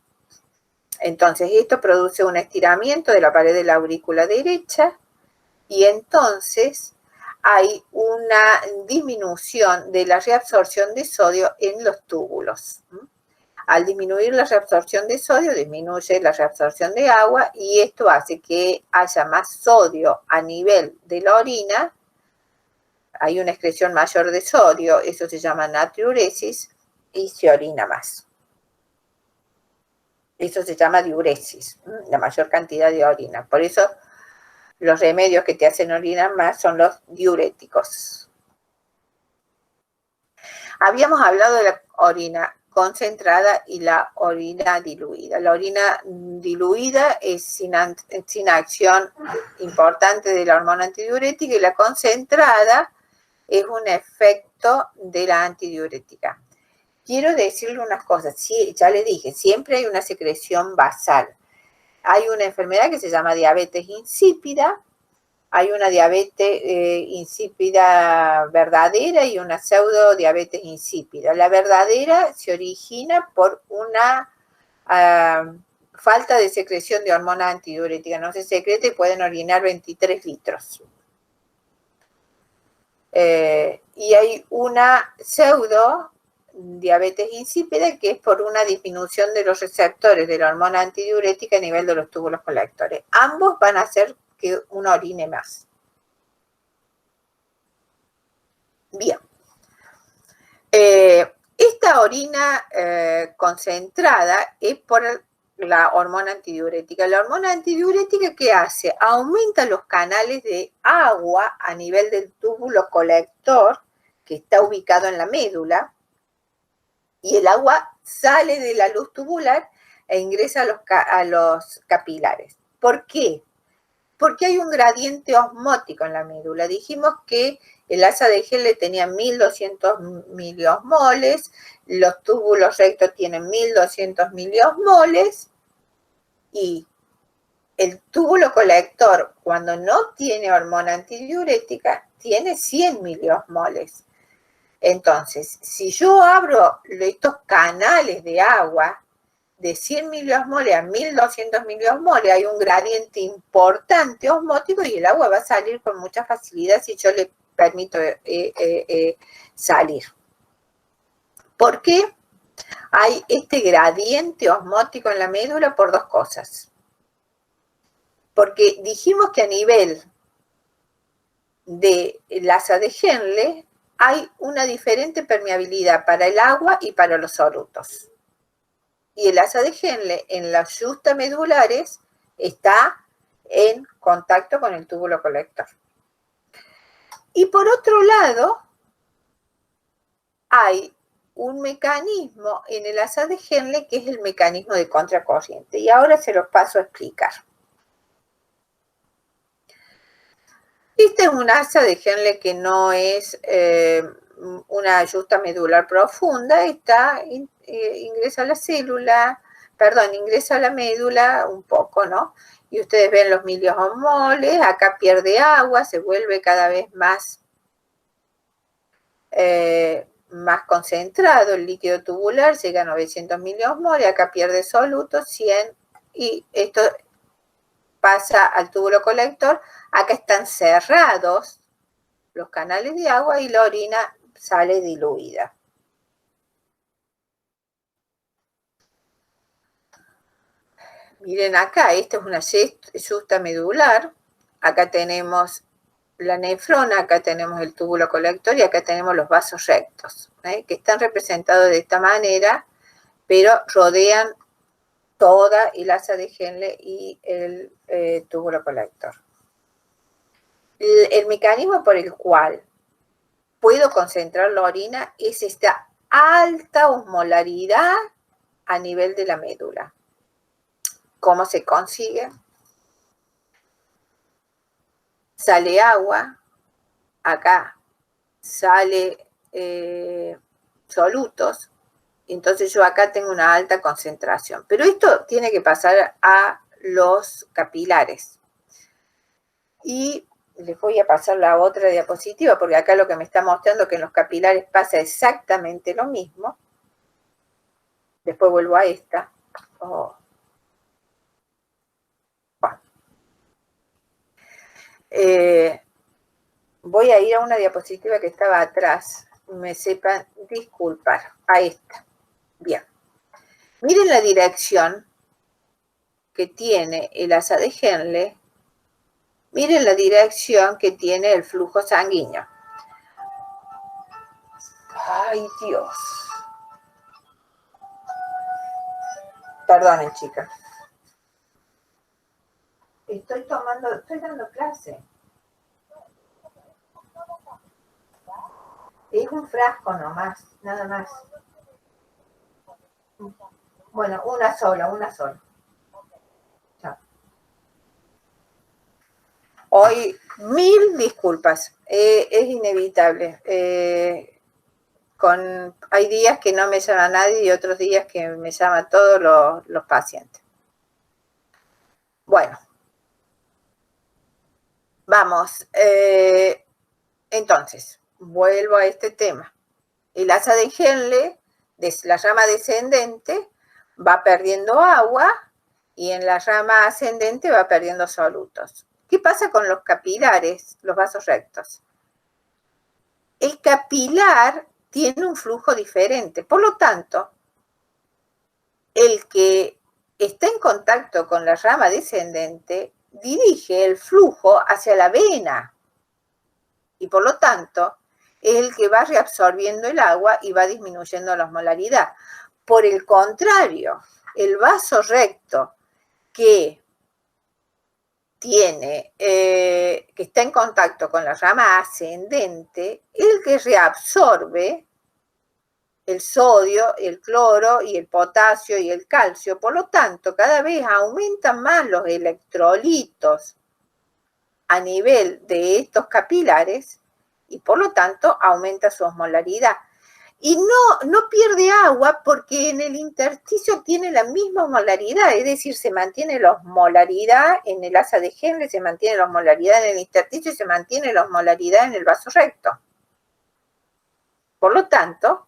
entonces esto produce un estiramiento de la pared de la aurícula derecha y entonces hay una disminución de la reabsorción de sodio en los túbulos. Al disminuir la reabsorción de sodio, disminuye la reabsorción de agua y esto hace que haya más sodio a nivel de la orina. Hay una excreción mayor de sodio, eso se llama natriuresis, y se orina más. Eso se llama diuresis, la mayor cantidad de orina. Por eso los remedios que te hacen orinar más son los diuréticos. Habíamos hablado de la orina concentrada y la orina diluida. La orina diluida es sin acción importante de la hormona antidiurética y la concentrada es un efecto de la antidiurética. Quiero decirle unas cosas, sí, ya le dije, siempre hay una secreción basal. Hay una enfermedad que se llama diabetes insípida, hay una diabetes insípida verdadera y una pseudo diabetes insípida. La verdadera se origina por una falta de secreción de hormona antidiurética. No se secreta y pueden orinar 23 litros. Y hay una pseudo diabetes insípida que es por una disminución de los receptores de la hormona antidiurética a nivel de los túbulos colectores. Ambos van a hacer que uno orine más. Bien. Esta orina concentrada es por la hormona antidiurética. La hormona antidiurética, ¿qué hace? Aumenta los canales de agua a nivel del túbulo colector que está ubicado en la médula y el agua sale de la luz tubular e ingresa a los capilares. ¿Por qué? Porque hay un gradiente osmótico en la médula. Dijimos que el asa de Henle tenía 1200 miliosmoles, los túbulos rectos tienen 1200 miliosmoles y el túbulo colector, cuando no tiene hormona antidiurética, tiene 100 miliosmoles. Entonces, si yo abro estos canales de agua de 100 miliosmoles a 1200 miliosmoles hay un gradiente importante osmótico y el agua va a salir con mucha facilidad si yo le permito salir. ¿Por qué hay este gradiente osmótico en la médula? Por dos cosas. Porque dijimos que a nivel de la asa de Henle hay una diferente permeabilidad para el agua y para los solutos. Y el asa de Henle en las justamedulares está en contacto con el túbulo colector. Y por otro lado, hay un mecanismo en el asa de Henle que es el mecanismo de contracorriente. Y ahora se los paso a explicar. Esta es un asa de Henle que no es una yusta medular profunda, ingresa a la célula, ingresa a la médula un poco, ¿no? Y ustedes ven los miliosmoles, acá pierde agua, se vuelve cada vez más concentrado el líquido tubular, llega a 900 miliosmoles, acá pierde solutos, 100, y esto pasa al túbulo colector. Acá están cerrados los canales de agua y la orina sale diluida. Miren acá, esta es una yusta medular. Acá tenemos la nefrona, acá tenemos el túbulo colector y acá tenemos los vasos rectos, que están representados de esta manera, pero rodean toda el asa de Henle y el túbulo colector. El mecanismo por el cual puedo concentrar la orina es esta alta osmolaridad a nivel de la médula. ¿Cómo se consigue? Sale agua, acá sale solutos, entonces yo acá tengo una alta concentración. Pero esto tiene que pasar a los capilares. Y les voy a pasar la otra diapositiva, porque acá lo que me está mostrando es que en los capilares pasa exactamente lo mismo. Después vuelvo a esta. Bueno. Voy a ir a una diapositiva que estaba atrás. Me sepan disculpar. A esta. Bien. Miren la dirección que tiene el asa de Henle. Miren la dirección que tiene el flujo sanguíneo. ¡Ay, Dios! Perdonen, chicas. Estoy dando clase. Es un frasco nomás, nada más. Bueno, una sola. Chao. Hoy, 1000 disculpas. Es inevitable. Hay días que no me llama nadie y otros días que me llaman todos los pacientes. Bueno. Vamos. Entonces, vuelvo a este tema. El asa de Henle, la rama descendente, va perdiendo agua y en la rama ascendente va perdiendo solutos. ¿Qué pasa con los capilares, los vasos rectos? El capilar tiene un flujo diferente. Por lo tanto, el que está en contacto con la rama descendente dirige el flujo hacia la vena y por lo tanto es el que va reabsorbiendo el agua y va disminuyendo la osmolaridad. Por el contrario, el vaso recto que está en contacto con la rama ascendente, el que reabsorbe el sodio, el cloro y el potasio y el calcio. Por lo tanto, cada vez aumentan más los electrolitos a nivel de estos capilares y por lo tanto aumenta su osmolaridad. Y no pierde agua porque en el intersticio tiene la misma osmolaridad, es decir, se mantiene la osmolaridad en el asa de Henle, se mantiene la osmolaridad en el intersticio y se mantiene la osmolaridad en el vaso recto. Por lo tanto,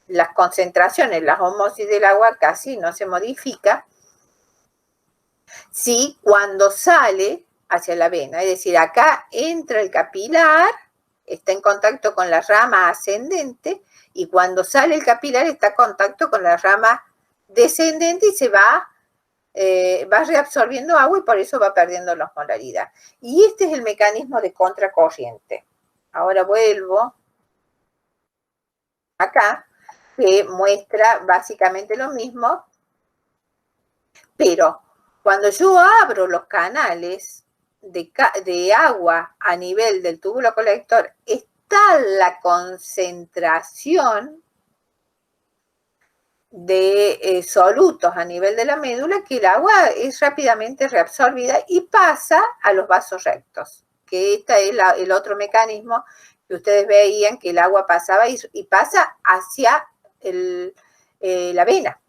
las concentraciones, las ósmosis del agua casi no se modifica. Sí, cuando sale hacia la vena, es decir, acá entra el capilar, está en contacto con la rama ascendente, y cuando sale el capilar está en contacto con la rama descendente y se va reabsorbiendo agua y por eso va perdiendo la osmolaridad. Y este es el mecanismo de contracorriente. Ahora vuelvo acá, que muestra básicamente lo mismo, pero cuando yo abro los canales de agua a nivel del túbulo colector, está la concentración de solutos a nivel de la médula, que el agua es rápidamente reabsorbida y pasa a los vasos rectos, que este es el otro mecanismo que ustedes veían, que el agua pasaba y pasa hacia la vena,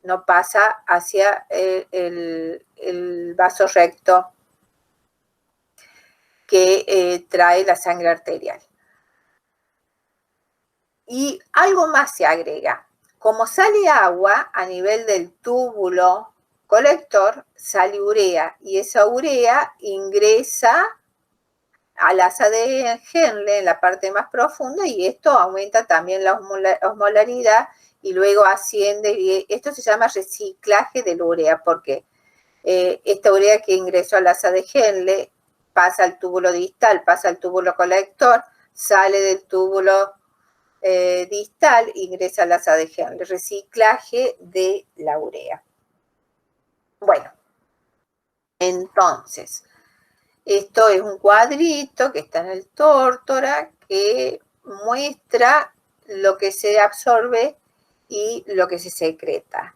no pasa hacia el vaso recto que trae la sangre arterial. Y algo más se agrega. Como sale agua a nivel del túbulo colector, sale urea, y esa urea ingresa al asa de Henle en la parte más profunda, y esto aumenta también la osmolaridad y luego asciende, y esto se llama reciclaje de la urea, porque esta urea que ingresó al asa de Henle pasa al túbulo distal, pasa al túbulo colector, sale del túbulo distal, ingresa al asa de Henle, reciclaje de la urea. Bueno, entonces, esto es un cuadrito que está en el tórtora que muestra lo que se absorbe y lo que se secreta.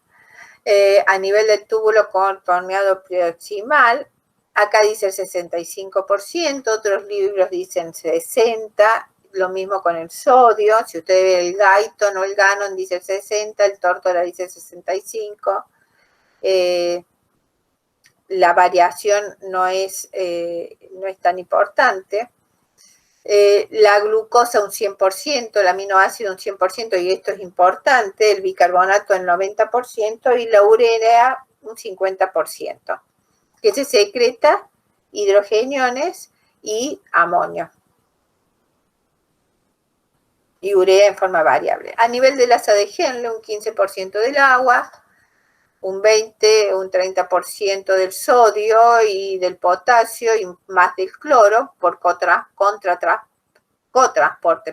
A nivel del túbulo contorneado proximal, acá dice el 65%, otros libros dicen 60%, lo mismo con el sodio. Si usted ve el Guyton o el Gannon dice el 60%, el tórtora dice el 65%. La variación no es tan importante. La glucosa un 100%, el aminoácido un 100%, y esto es importante, el bicarbonato el 90% y la urea un 50%, que se secreta hidrogeniones y amonio. Y urea en forma variable. A nivel del asa de Henle, un 15% del agua, un 20, un 30% del sodio y del potasio y más del cloro por cotransporte,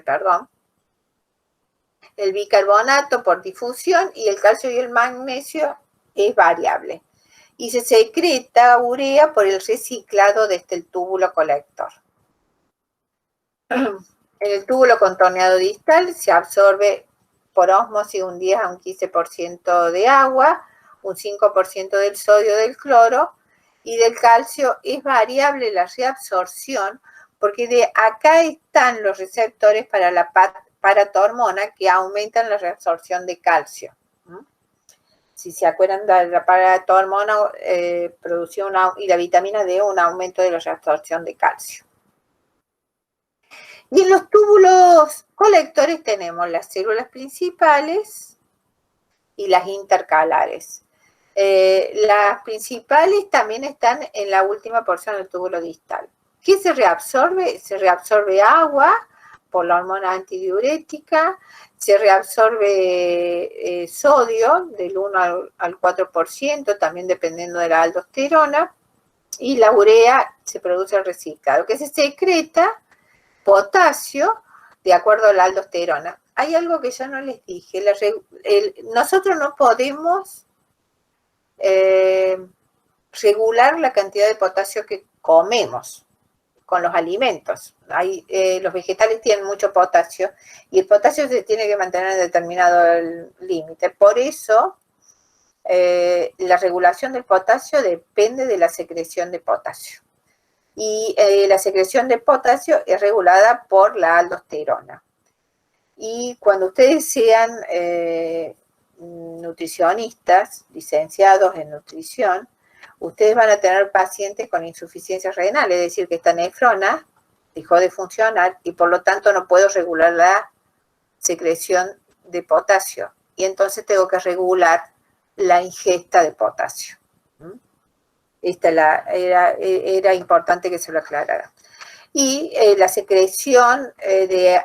perdón. El bicarbonato por difusión, y el calcio y el magnesio es variable. Y se secreta urea por el reciclado desde el túbulo colector. En el túbulo contorneado distal se absorbe por ósmosis un 10 a un 15% de agua, un 5% del sodio, del cloro, y del calcio es variable la reabsorción, porque de acá están los receptores para la paratormona que aumentan la reabsorción de calcio. Si se acuerdan, la paratormona producía y la vitamina D un aumento de la reabsorción de calcio. Y en los túbulos colectores tenemos las células principales y las intercalares. Las principales también están en la última porción del túbulo distal. ¿Qué se reabsorbe? Se reabsorbe agua por la hormona antidiurética, se reabsorbe sodio del 1 al 4%, también dependiendo de la aldosterona, y la urea se produce reciclado, que se secreta potasio de acuerdo a la aldosterona. Hay algo que ya no les dije, nosotros no podemos regular la cantidad de potasio que comemos con los alimentos. Los vegetales tienen mucho potasio y el potasio se tiene que mantener en determinado límite. Por eso, la regulación del potasio depende de la secreción de potasio. Y la secreción de potasio es regulada por la aldosterona. Y cuando ustedes sean nutricionistas, licenciados en nutrición, ustedes van a tener pacientes con insuficiencia renal, es decir, que esta nefrona dejó de funcionar y por lo tanto no puedo regular la secreción de potasio y entonces tengo que regular la ingesta de potasio. Era importante que se lo aclarara. Y la secreción de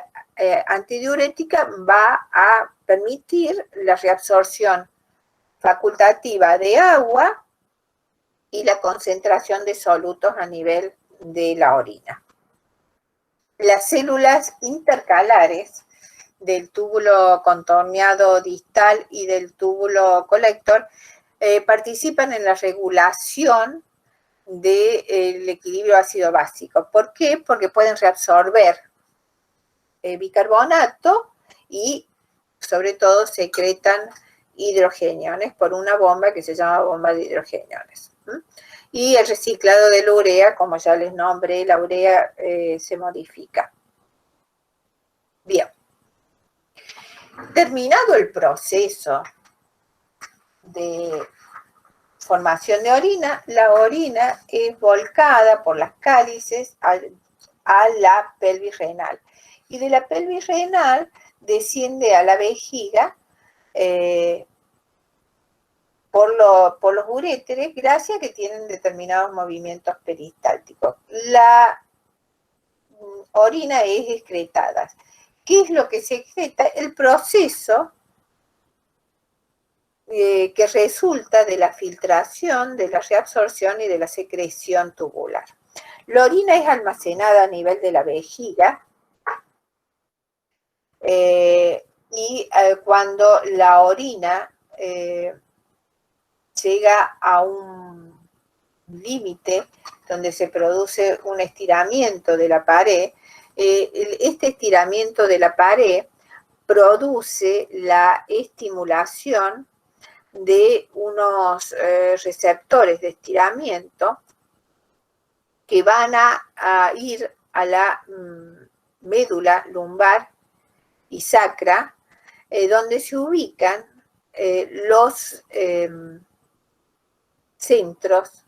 antidiurética va a permitir la reabsorción facultativa de agua y la concentración de solutos a nivel de la orina. Las células intercalares del túbulo contorneado distal y del túbulo colector participan en la regulación del equilibrio ácido básico. ¿Por qué? Porque pueden reabsorber bicarbonato y sobre todo secretan hidrogeniones por una bomba que se llama bomba de hidrogeniones. Y el reciclado de la urea, como ya les nombré, la urea se modifica. Bien. Terminado el proceso de formación de orina, la orina es volcada por las cálices a la pelvis renal. Y de la pelvis renal desciende a la vejiga por los uréteres, gracias a que tienen determinados movimientos peristálticos. La orina es excretada. ¿Qué es lo que se excreta? El proceso que resulta de la filtración, de la reabsorción y de la secreción tubular. La orina es almacenada a nivel de la vejiga y cuando la orina llega a un límite donde se produce un estiramiento de la pared, este estiramiento de la pared produce la estimulación de unos receptores de estiramiento que van a ir a la médula lumbar y sacra, donde se ubican los centros,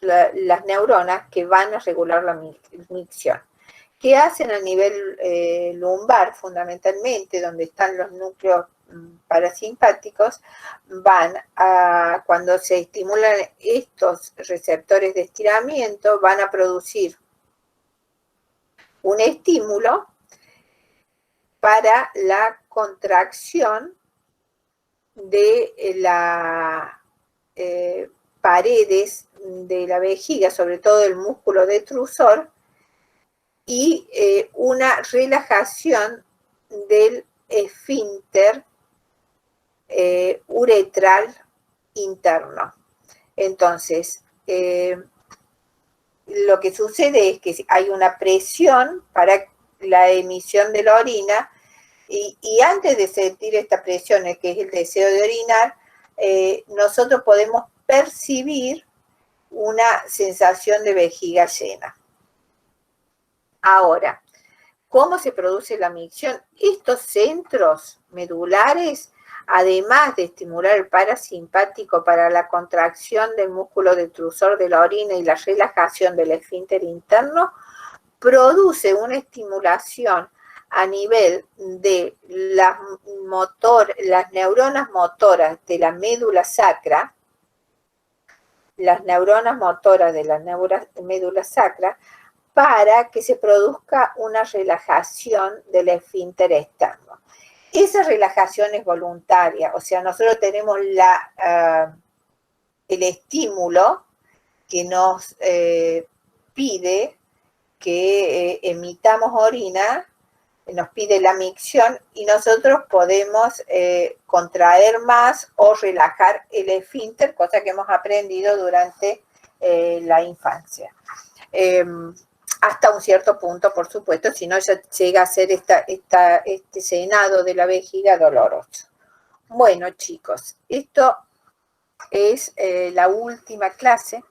las neuronas que van a regular la micción. ¿Qué hacen a nivel lumbar fundamentalmente, donde están los núcleos parasimpáticos? Van a, cuando se estimulan estos receptores de estiramiento, van a producir un estímulo para la contracción de las paredes de la vejiga, sobre todo el músculo detrusor, y una relajación del esfínter uretral interno. Entonces, lo que sucede es que hay una presión para la emisión de la orina y antes de sentir esta presión, que es el deseo de orinar, nosotros podemos percibir una sensación de vejiga llena. Ahora, ¿cómo se produce la micción? Estos centros medulares, además de estimular el parasimpático para la contracción del músculo detrusor de la orina y la relajación del esfínter interno, produce una estimulación a nivel de las neuronas motoras de la médula sacra, las neuronas motoras de la médula sacra, para que se produzca una relajación del esfínter externo. Esa relajación es voluntaria, o sea, nosotros tenemos el estímulo que nos pide que emitamos orina, nos pide la micción y nosotros podemos contraer más o relajar el esfínter, cosa que hemos aprendido durante la infancia. Hasta un cierto punto, por supuesto, si no ya llega a ser este llenado de la vejiga doloroso. Bueno, chicos, esto es la última clase.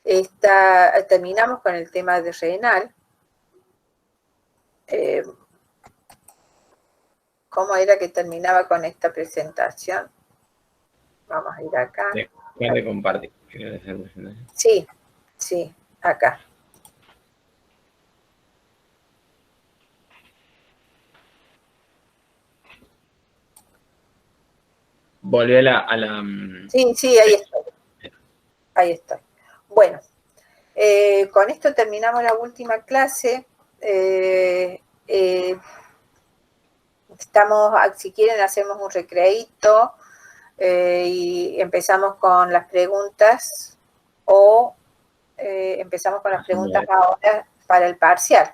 Terminamos con el tema de renal. ¿Cómo era que terminaba con esta presentación? Vamos a ir acá. De compartir. Sí, sí, acá. volví a la... Sí, ahí estoy. Ahí estoy. Bueno, con esto terminamos la última clase. Si quieren, hacemos un recreíto y empezamos con las preguntas o empezamos con las preguntas ahora para el parcial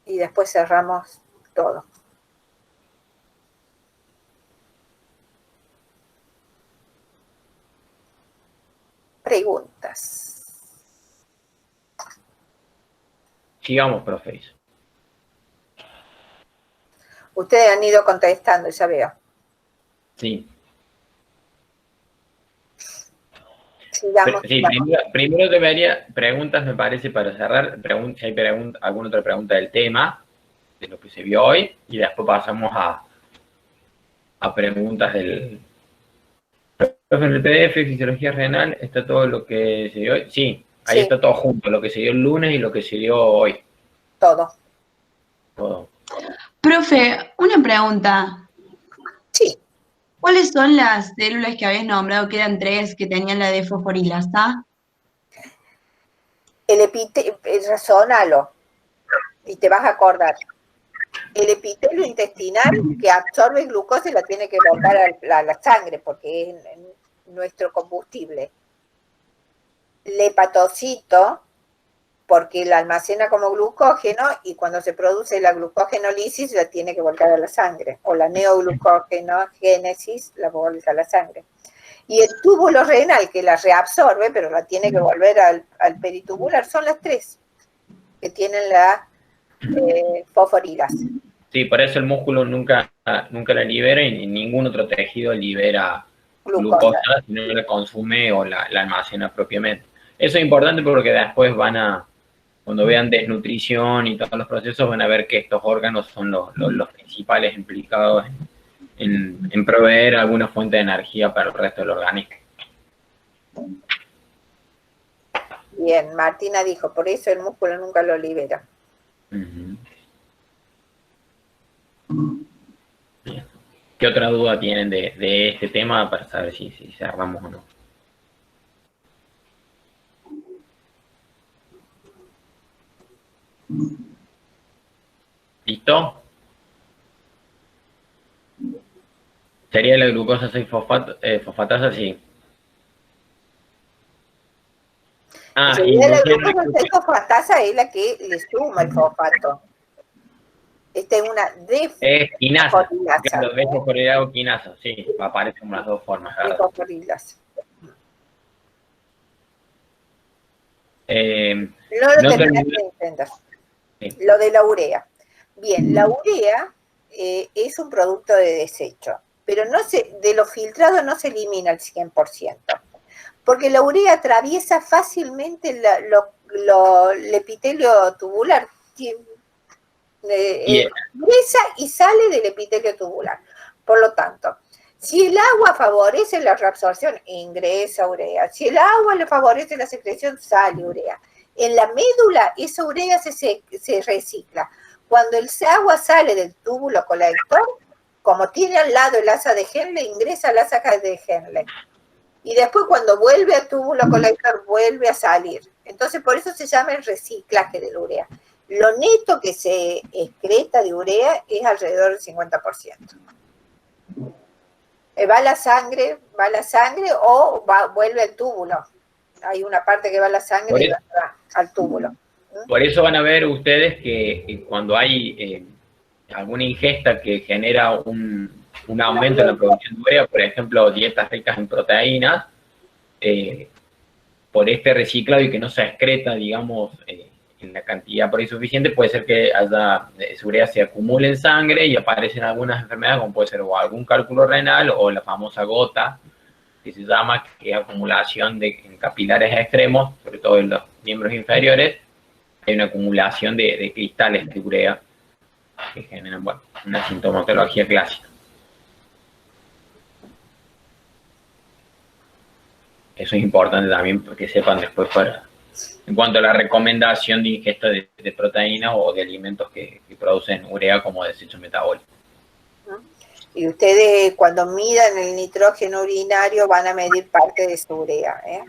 y después cerramos todo. Preguntas. Sigamos, profe. Ustedes han ido contestando, ya veo. Sí. Sigamos. Sí, primero debería, preguntas me parece para cerrar, si hay alguna otra pregunta del tema, de lo que se vio hoy, y después pasamos a preguntas del... Profe, en el PDF, fisiología renal, está todo lo que se dio hoy. Sí, ahí está todo junto, lo que se dio el lunes y lo que se dio hoy. Todo. Profe, una pregunta. Sí. ¿Cuáles son las células que habías nombrado, que eran 3, que tenían la de fosforilasa? El epitelio, razónalo, y te vas a acordar. El epitelio intestinal que absorbe glucosa y la tiene que botar a la sangre porque es nuestro combustible. El hepatocito, porque la almacena como glucógeno y cuando se produce la glucogenólisis la tiene que volcar a la sangre, o la neoglucogenogénesis la volca a la sangre. Y el túbulo renal que la reabsorbe, pero la tiene que volver al peritubular, son las 3 que tienen la fosforilasa. Sí, por eso el músculo nunca la libera y ningún otro tejido libera glucosa si no la consume o la almacena propiamente. Eso es importante porque después cuando vean desnutrición y todos los procesos, van a ver que estos órganos son los principales implicados en proveer alguna fuente de energía para el resto del organismo. Bien, Martina dijo, por eso el músculo nunca lo libera. Bien. ¿Qué otra duda tienen de este tema para saber si cerramos o no? ¿Listo? ¿Sería la glucosa 6-fosfatasa? Sí. La glucosa 6-fosfatasa es la que le suma el fosfato. Esta es una desfosforilasa. Claro, desfosforilasa o quinasa, sí, aparecen como las dos formas. Desfosforilasa. No lo terminaste de entender. Sí. Lo de la urea. Bien, la urea es un producto de desecho, pero de lo filtrado no se elimina al 100%, porque la urea atraviesa fácilmente el epitelio tubular. Ingresa y sale del epitelio tubular. Por lo tanto, si el agua favorece la reabsorción, ingresa urea. Si el agua le favorece la secreción, sale urea. En la médula, esa urea se recicla. Cuando el agua sale del túbulo colector, como tiene al lado el asa de Henle, ingresa al asa de Henle. Y después cuando vuelve al túbulo colector, vuelve a salir. Entonces, por eso se llama el reciclaje de la urea. Lo neto que se excreta de urea es alrededor del 50%. Va la sangre o vuelve al túbulo. Hay una parte que va a la sangre y va al túbulo. Por eso van a ver ustedes que cuando hay alguna ingesta que genera un aumento en la producción de urea, por ejemplo, dietas ricas en proteínas, por este reciclado y que no se excreta, digamos, en la cantidad por ahí suficiente, puede ser que esa urea se acumule en sangre y aparecen algunas enfermedades, como puede ser o algún cálculo renal o la famosa gota, que se llama, que es acumulación en capilares extremos, sobre todo en los miembros inferiores, hay una acumulación de cristales de urea que generan, bueno, una sintomatología clásica. Eso es importante también que sepan después en cuanto a la recomendación de ingesta de proteínas o de alimentos que producen urea como desecho metabólico. Y ustedes cuando midan el nitrógeno urinario van a medir parte de su urea, ¿eh?